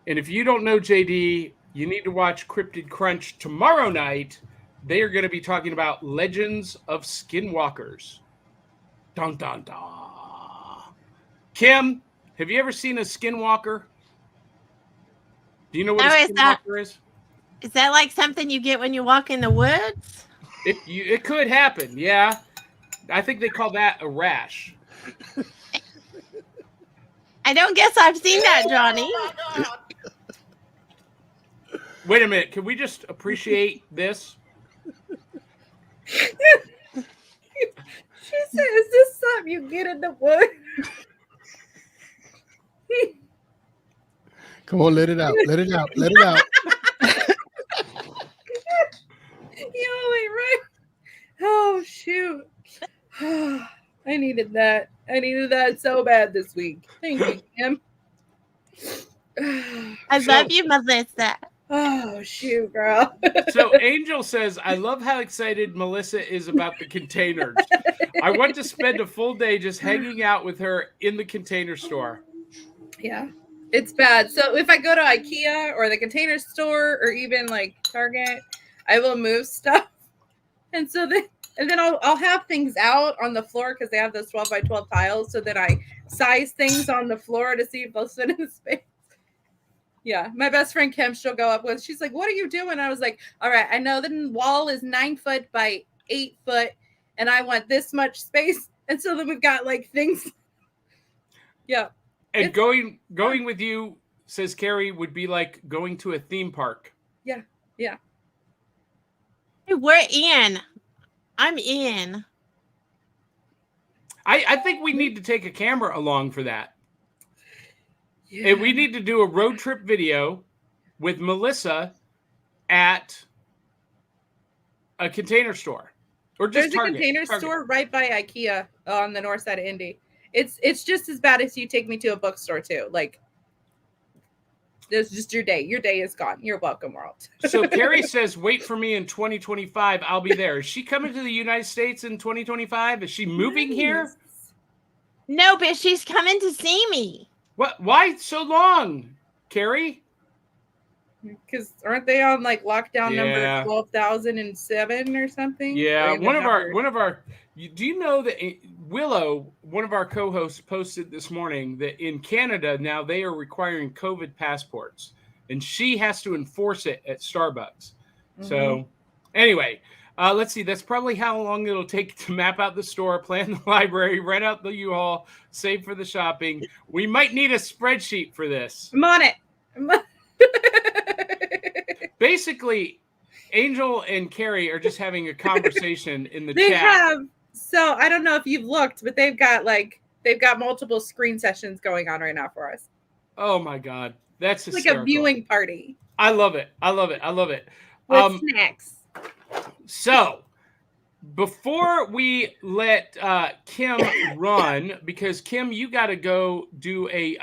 And if you don't know JD, you need to watch Cryptid Crunch tomorrow night. They are going to be talking about Legends of Skinwalkers. Dun, dun, dun. Kim, have you ever seen a skinwalker? Do you know what a skinwalker is? Is that like something you get when you walk in the woods? It could happen, yeah. I think they call that a rash. I don't guess I've seen that, Johnny. Wait a minute. Can we just appreciate this? She said, "Is this something you get in the woods?" Come on, let it out. Let it out. Let it out. You ain't right. Oh shoot. I needed that. I needed that so bad this week. Thank you, Kim. I love you, Melissa. Oh shoot, girl. So Angel says, I love how excited Melissa is about the containers. I want to spend a full day just hanging out with her in the container store. Yeah, it's bad. So if I go to IKEA or the container store or even like Target, I will move stuff. And so then I'll have things out on the floor because they have those 12 by 12 tiles. So then I size things on the floor to see if they'll fit in the space. Yeah, my best friend Kim, she'll go up with. She's like, "What are you doing?" I was like, "All right, I know the wall is 9 foot by 8 foot, and I want this much space." And so then we've got like things. Yeah. And going with you, says Carrie, would be like going to a theme park. Yeah. Yeah. We're in. I'm in. I think we need to take a camera along for that. Yeah. And we need to do a road trip video with Melissa at a container store. Or just There's Target. a container Target. store right by IKEA on the north side of Indy. It's just as bad as you take me to a bookstore too. Like, there's just your day. Your day is gone. You're welcome, world. So Carrie says, wait for me in 2025. I'll be there. Is she coming to the United States in 2025? Is she moving here? No, but she's coming to see me. What? Why so long, Carrie? Because aren't they on like lockdown Yeah. number 12,007 or something? Yeah, Or even one of numbered? our. Do you know that Willow, one of our co-hosts, posted this morning that in Canada now they are requiring COVID passports, and she has to enforce it at Starbucks. So, anyway, let's see. That's probably how long it'll take to map out the store, plan the library, rent out the U-Haul, save for the shopping. We might need a spreadsheet for this. I'm on it. Basically, Angel and Carrie are just having a conversation in the They chat. have. So I don't know if you've looked, but they've got multiple screen sessions going on right now for us. Oh my God, that's It's like hysterical. a viewing party I love it. I love it. I love it. with snacks. So before we let Kim run, because Kim, you got to go do a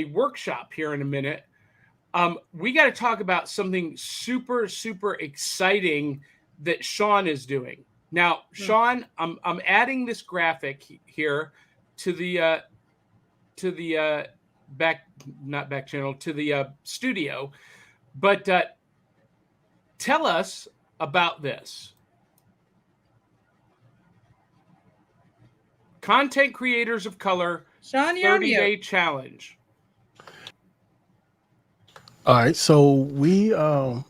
workshop here in a minute. We got to talk about something super, super exciting that Sean is doing. Now, Sean, I'm adding this graphic here to the back channel, to the studio. But tell us about this. Content Creators of Color Sean, you're on mute. 30-day challenge. All right, so we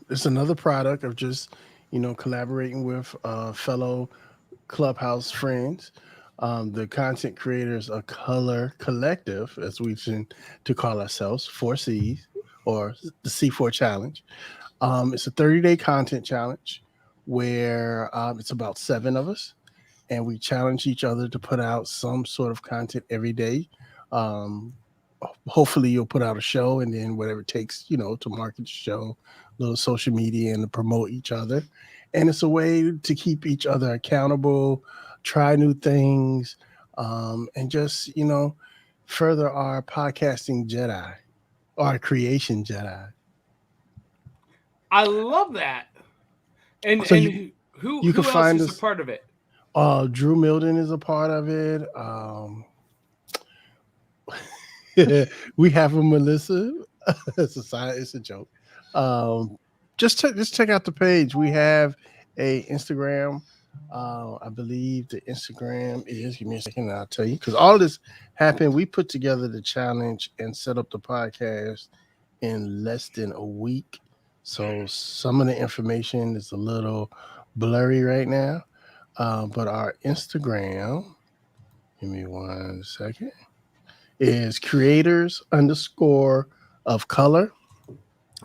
it's another product of just collaborating with fellow Clubhouse friends, the Content Creators of Color Collective, as we tend to call ourselves, 4Cs, or the C4 Challenge. It's a 30-day content challenge where it's about 7 of us, and we challenge each other to put out some sort of content every day. Hopefully you'll put out a show, and then whatever it takes, to market the show, a little social media, and to promote each other. And it's a way to keep each other accountable, try new things, and just, further our podcasting Jedi, our creation Jedi. I love that. And, So who can else find is us- a part of it? Drew Milden is a part of it. We have a Melissa. It's a joke. Just check out the page. We have a Instagram. I believe the Instagram is. Give me a second, and I'll tell you. Because all this happened. We put together the challenge and set up the podcast in less than a week. So some of the information is a little blurry right now. But our Instagram, give me 1 second, is creators_of_color.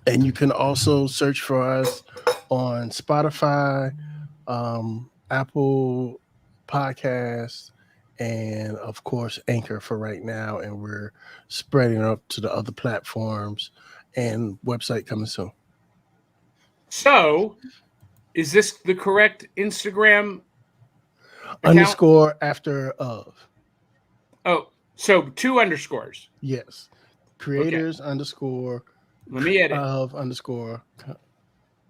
And you can also search for us on Spotify, Apple Podcasts, and of course Anchor for right now, and we're spreading up to the other platforms, and website coming soon. So, is this the correct Instagram account? Underscore after of. Oh, so 2 underscores. Yes. Creators underscore Let me edit. of underscore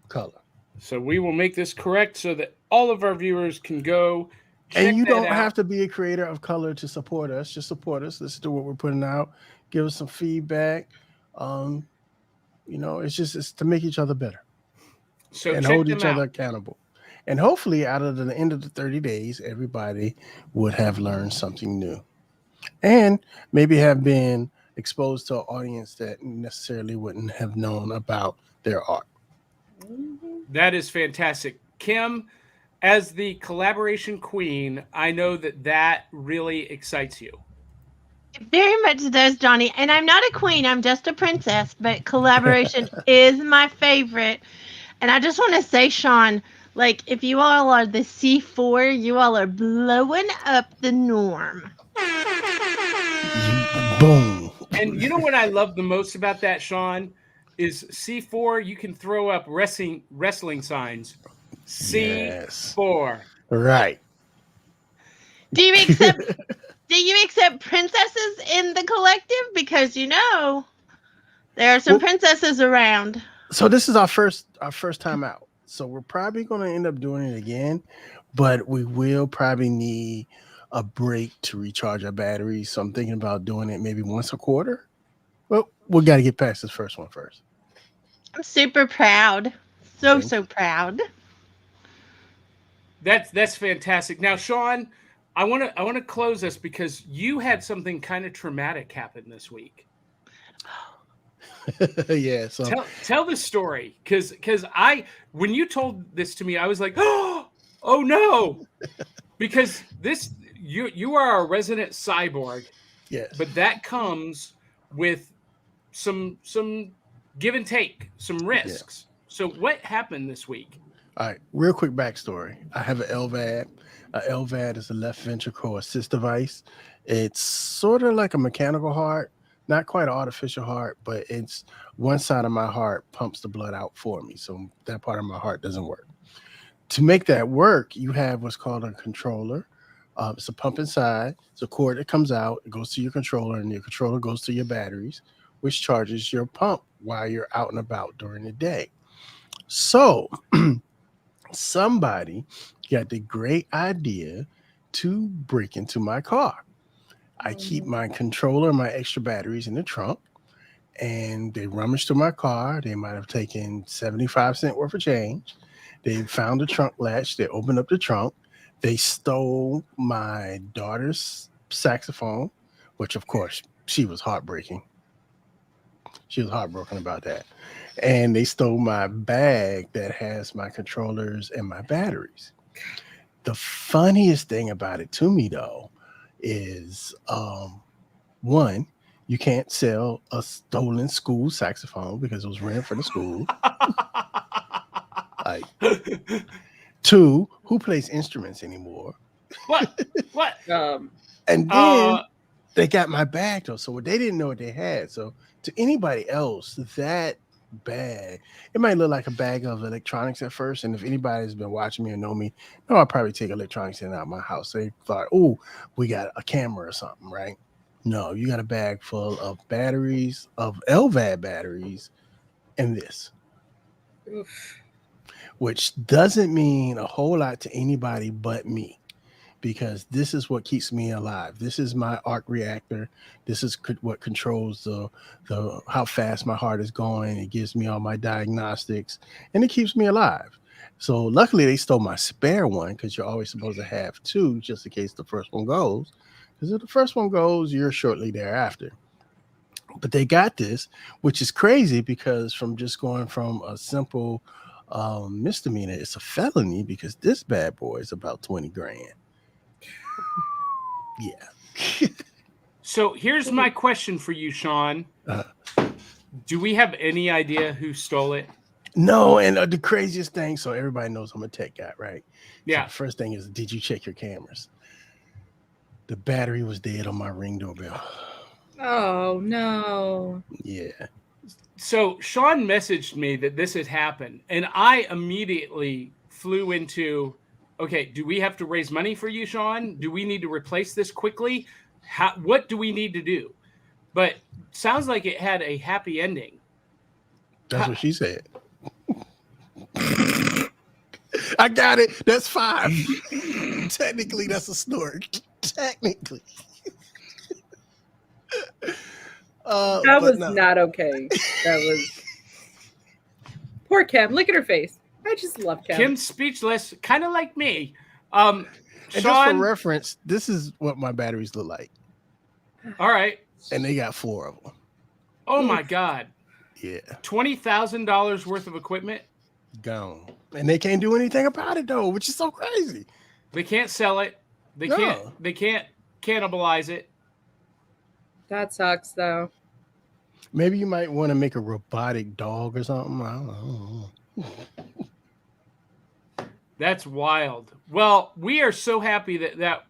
color. So we will make this correct so that all of our viewers can go check And you that don't out. have to be a creator of color to support us. Just support us. Listen to what we're putting out. Give us some feedback. It's to make each other better. So and check hold them each out. other accountable. And hopefully, out of the end of the 30 days, everybody would have learned something new and maybe have been exposed to an audience that necessarily wouldn't have known about their art. That is fantastic. Kim, as the collaboration queen, I know that really excites you. It very much does, Johnny. And I'm not a queen, I'm just a princess, but collaboration is my favorite. And I just want to say, Sean, like, if you all are the C4, you all are blowing up the norm. Boom. And you know what I love the most about that, Sean, is C4, you can throw up wrestling signs. C4. Yes. Right. Do you accept princesses in the collective? Because there are some princesses around. So this is our first time out. So we're probably going to end up doing it again, but we will probably need a break to recharge our batteries. So I'm thinking about doing it maybe once a quarter. Well, we got to get past this first one first. I'm super proud. So proud. That's fantastic. Now, Sean, I want to close this because you had something kind of traumatic happen this week. Yeah. So tell the story, because when you told this to me, I was like, oh no, because you are a resident cyborg. Yes. But that comes with some give and take, some risks. Yeah. So what happened this week? All right, real quick backstory. I have an LVAD. LVAD is a left ventricle assist device. It's sort of like a mechanical heart, not quite an artificial heart, but it's one side of my heart pumps the blood out for me. So that part of my heart doesn't work. To make that work, you have what's called a controller. It's a pump inside. It's a cord that comes out. It goes to your controller, and your controller goes to your batteries, which charges your pump while you're out and about during the day. So somebody got the great idea to break into my car. I keep my controller and my extra batteries in the trunk, and they rummaged through my car. They might have taken 75 cents worth of change. They found the trunk latch. They opened up the trunk. They stole my daughter's saxophone, which, of course, she was heartbreaking. She was heartbroken about that. And they stole my bag that has my controllers and my batteries. The funniest thing about it to me, though, is one, you can't sell a stolen school saxophone because it was rented for the school. Like, two, who plays instruments anymore? What? And then they got my bag, though. So they didn't know what they had. So to anybody else, that bag, it might look like a bag of electronics at first. And if anybody's been watching me or know me, I'll probably take electronics in and out of my house. They thought, oh, we got a camera or something, right? No, you got a bag full of batteries, of LVAD batteries, and this. Oof. Which doesn't mean a whole lot to anybody but me, because this is what keeps me alive. This is my arc reactor. This is what controls the how fast my heart is going. It gives me all my diagnostics, and it keeps me alive. So luckily they stole my spare one, because you're always supposed to have two just in case the first one goes. Because if the first one goes, you're shortly thereafter. But they got this, which is crazy, because from just going from a simple misdemeanor, it's a felony, because this bad boy is about 20 grand. Yeah. So here's my question for you, Sean. Do we have any idea who stole it? No, and the craziest thing, so everybody knows I'm a tech guy, right? Yeah. So the first thing is, did you check your cameras? The battery was dead on my Ring doorbell. Oh no. Yeah. So Sean messaged me that this had happened, and I immediately flew into, okay, do we have to raise money for you, Sean? Do we need to replace this quickly? What do we need to do? But sounds like it had a happy ending. That's what she said. I got it. That's 5. Technically, that's a snort. Technically. That was not okay. That was poor Kim. Look at her face. I just love Kim. Kim's speechless, kind of like me. And Sean, just for reference, this is what my batteries look like. All right. And they got 4 of them. Oh my God. Yeah. $20,000 worth of equipment gone. And they can't do anything about it though, which is so crazy. They can't sell it. They can't cannibalize it. That sucks though. Maybe you might want to make a robotic dog or something. I don't know. That's wild. Well, we are so happy that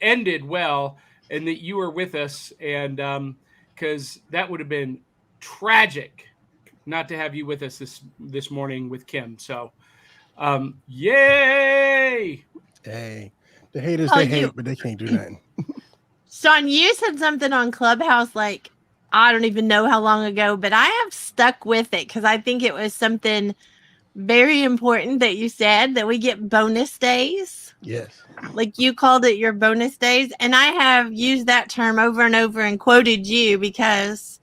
ended well and that you were with us, and because that would have been tragic not to have you with us this morning with Kim. So, yay! Hey, the haters, they hate, but they can't do nothing. Sean, you said something on Clubhouse like, I don't even know how long ago, but I have stuck with it because I think it was something very important that you said, that we get bonus days. Yes. Like you called it your bonus days. And I have used that term over and over and quoted you because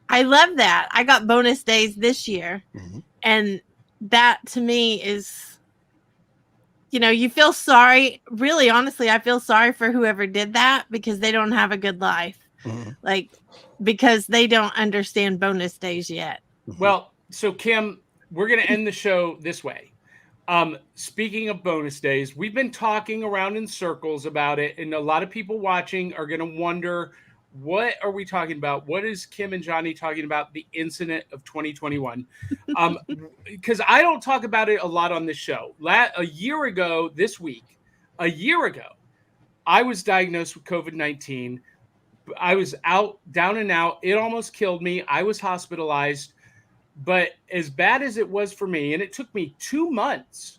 I love that. I got bonus days this year. Mm-hmm. And that to me is, you feel sorry. Really, honestly, I feel sorry for whoever did that because they don't have a good life. Mm-hmm. Like, because they don't understand bonus days yet. Well, so Kim, we're going to end the show this way. Speaking of bonus days, we've been talking around in circles about it, and a lot of people watching are going to wonder, what are we talking about? What is Kim and Johnny talking about? The incident of 2021. Because I don't talk about it a lot on this show. A year ago, I was diagnosed with COVID-19. I was down and out. It almost killed me. I was hospitalized. But as bad as it was for me, and it took me 2 months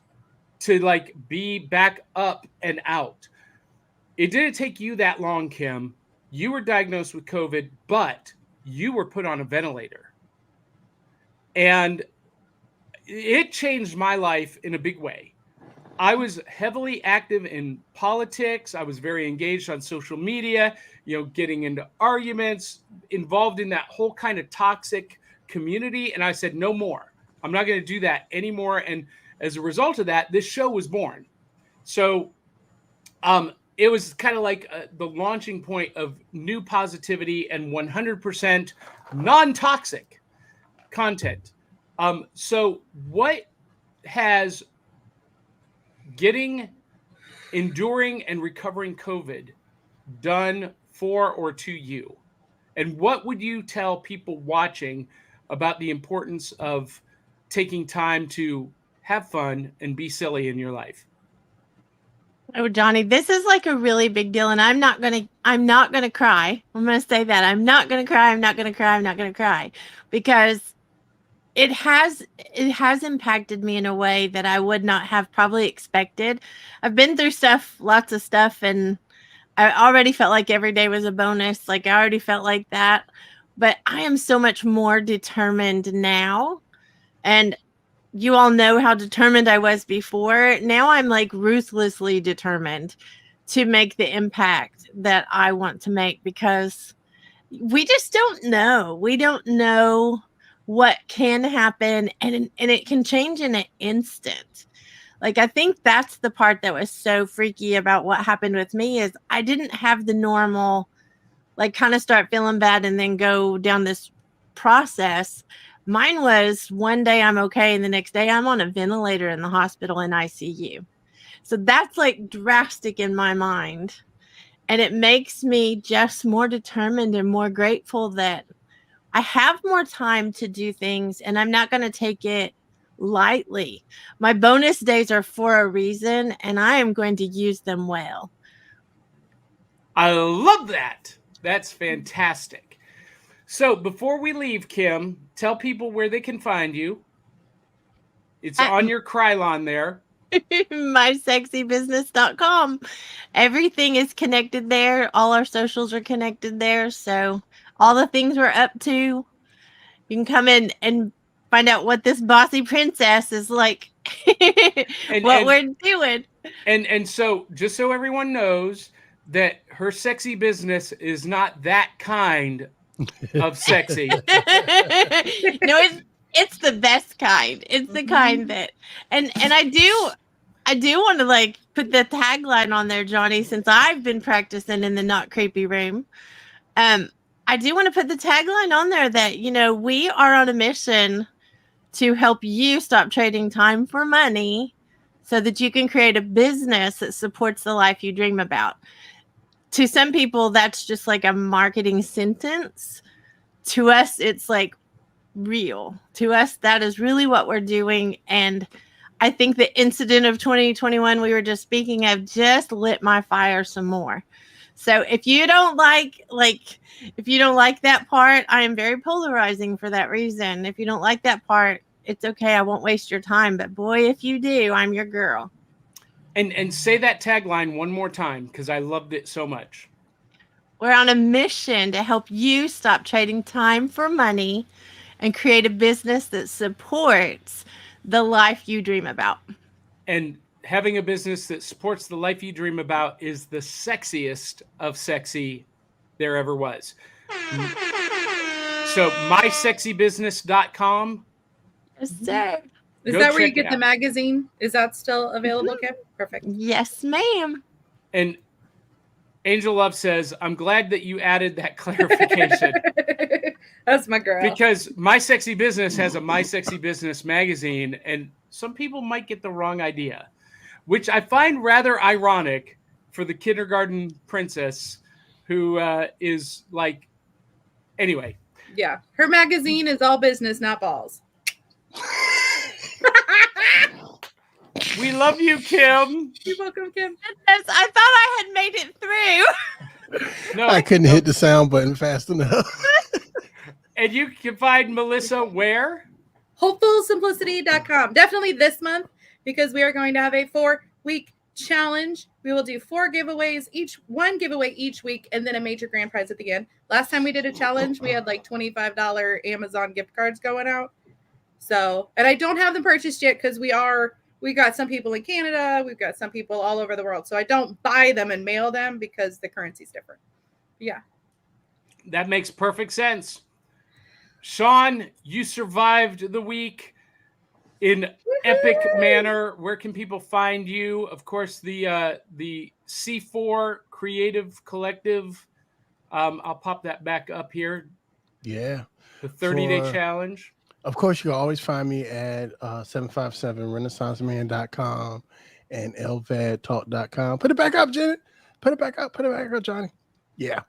to be back up and out. It didn't take you that long, Kim. You were diagnosed with COVID, but you were put on a ventilator. And it changed my life in a big way. I was heavily active in politics. I was very engaged on social media, getting into arguments, involved in that whole kind of toxic community. And I said, no more. I'm not going to do that anymore. And as a result of that, this show was born. So it was kind of like the launching point of new positivity and 100% non-toxic content. So what has enduring and recovering COVID done for or to you? And what would you tell people watching about the importance of taking time to have fun and be silly in your life? Oh, Johnny, this is like a really big deal, and I'm not gonna cry. I'm gonna say that I'm not gonna cry because it has impacted me in a way that I would not have probably expected. I've been through lots of stuff, and I already felt like every day was a bonus. Like I already felt like that, but I am so much more determined now. And you all know how determined I was before. Now I'm like ruthlessly determined to make the impact that I want to make, because we just don't know. We don't know what can happen, and it can change in an instant. Like, I think that's the part that was so freaky about what happened with me is I didn't have the normal, like, kind of start feeling bad and then go down this process. Mine was one day I'm okay, and the next day I'm on a ventilator in the hospital in ICU. So that's like drastic in my mind. And it makes me just more determined and more grateful that I have more time to do things, and I'm not going to take it lightly. My bonus days are for a reason, and I am going to use them well. I love that. That's fantastic. So before we leave, Kim, tell people where they can find you. It's on your Krylon there. mysexybusiness.com. Everything is connected there. All our socials are connected there. So all the things we're up to, you can come in and find out what this bossy princess is like, we're doing. And so just so everyone knows that her sexy business is not that kind of sexy. No, it's the best kind. It's the kind that, and I do want to like put the tagline on there, Johnny, since I've been practicing in the not creepy room. I do want to put the tagline on there that, we are on a mission to help you stop trading time for money so that you can create a business that supports the life you dream about. To some people, that's just like a marketing sentence. To us, it's like real. To us, that is really what we're doing. And I think the incident of 2021 we were just speaking of just lit my fire some more. So if you don't like that part, I am very polarizing for that reason. If you don't like that part, it's okay. I won't waste your time. But boy, if you do, I'm your girl. And say that tagline one more time, because I loved it so much. We're on a mission to help you stop trading time for money and create a business that supports the life you dream about. And having a business that supports the life you dream about is the sexiest of sexy there ever was. So mysexybusiness.com. Yes, sir. Is that where you get the magazine? Is that still available, Kim? Perfect. Yes, ma'am. And Angel Love says, I'm glad that you added that clarification. That's my girl. Because My Sexy Business has a My Sexy Business magazine, and some people might get the wrong idea, which I find rather ironic for the kindergarten princess who is like, anyway. Yeah. Her magazine is all business, not balls. We love you, Kim. You're welcome, Kim. I thought I had made it through. No, I couldn't hit the sound button fast enough. And you can find Melissa where? HopefulSimplicity.com. Definitely this month, because we are going to have a 4-week challenge. We will do 4 giveaways, one giveaway each week, and then a major grand prize at the end. Last time we did a challenge, we had like $25 Amazon gift cards going out. So, and I don't have them purchased yet because we got some people in Canada. We've got some people all over the world. So I don't buy them and mail them because the currency's different. Yeah. That makes perfect sense. Sean, you survived the week in epic manner. Where can people find you? Of course, the C4 Creative Collective. I'll pop that back up here. Yeah. The 30-day challenge. Of course, you can always find me at 757renaissanceman.com and lvadtalk.com. Put it back up, Janet. Put it back up, Johnny. Yeah.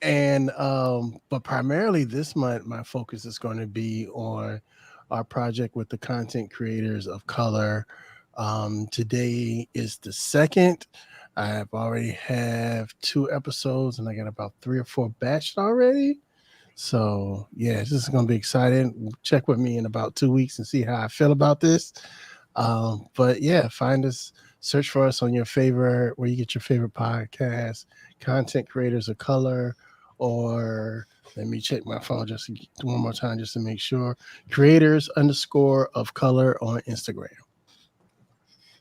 And but primarily this month, my focus is going to be on our project with the content creators of color. Today is the 2nd. I have already have 2 episodes, and I got about 3 or 4 batched already. So yeah, this is going to be exciting. Check with me in about 2 weeks and see how I feel about this. But yeah, find us, search for us on your favorite, where you get your favorite podcast, content creators of color, or let me check my phone just one more time just to make sure. Creators_of color on Instagram.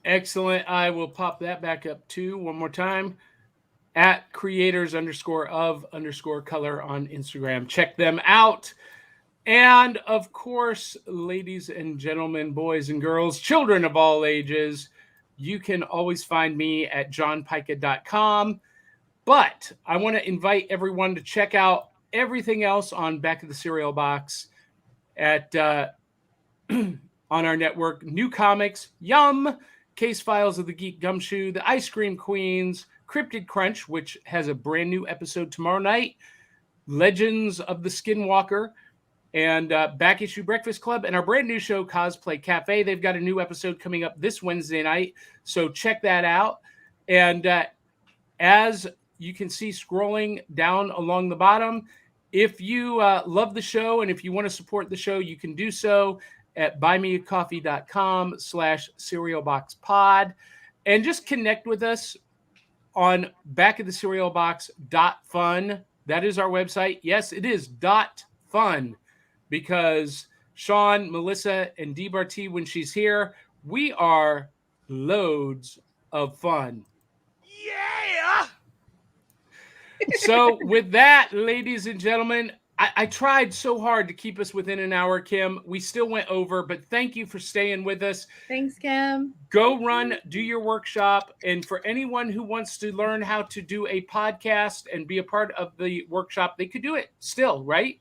Excellent. I will pop that back up too one more time. At creators_of_color on Instagram. Check them out. And of course, ladies and gentlemen, boys and girls, children of all ages, you can always find me at johnpica.com. But I want to invite everyone to check out everything else on Back of the Cereal Box at on our network. New comics, Yum, Case Files of the Geek Gumshoe, The Ice Cream Queens, Cryptid Crunch, which has a brand new episode tomorrow night, Legends of the Skinwalker, and Back Issue Breakfast Club, and our brand new show, Cosplay Cafe. They've got a new episode coming up this Wednesday night, so check that out. And as you can see scrolling down along the bottom. If you love the show and if you want to support the show, you can do so at buymeacoffee.com/cerealboxpod, and just connect with us on backofthecerealbox.fun. That is our website. Yes, it is .fun, because Sean, Melissa, and DBRT, when she's here, we are loads of fun. Yeah. So with that, ladies and gentlemen, I tried so hard to keep us within an hour, Kim. We still went over, but thank you for staying with us. Thanks, Kim. Go run, do your workshop. And for anyone who wants to learn how to do a podcast and be a part of the workshop, they could do it still, right?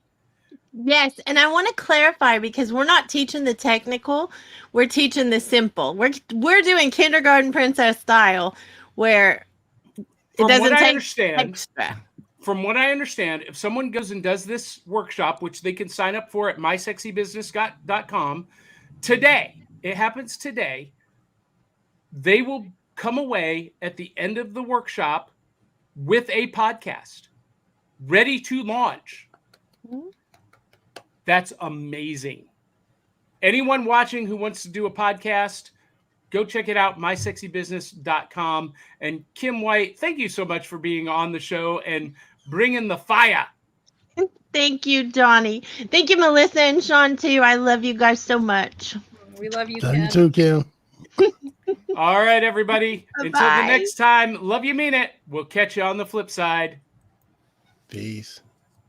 Yes, and I want to clarify, because we're not teaching the technical, we're teaching the simple. We're doing kindergarten princess style, where it doesn't take extra. From what I understand, if someone goes and does this workshop, which they can sign up for at mysexybusiness.com today, it happens today, they will come away at the end of the workshop with a podcast ready to launch. That's amazing. Anyone watching who wants to do a podcast, go check it out, mysexybusiness.com. And Kim White, thank you so much for being on the show and bringing the fire. Thank you, Johnny. Thank you, Melissa and Sean, too. I love you guys so much. We love you, Love Kim. you too, Kim. All right, everybody. Bye-bye. Until the next time, love you, mean it. We'll catch you on the flip side. Peace.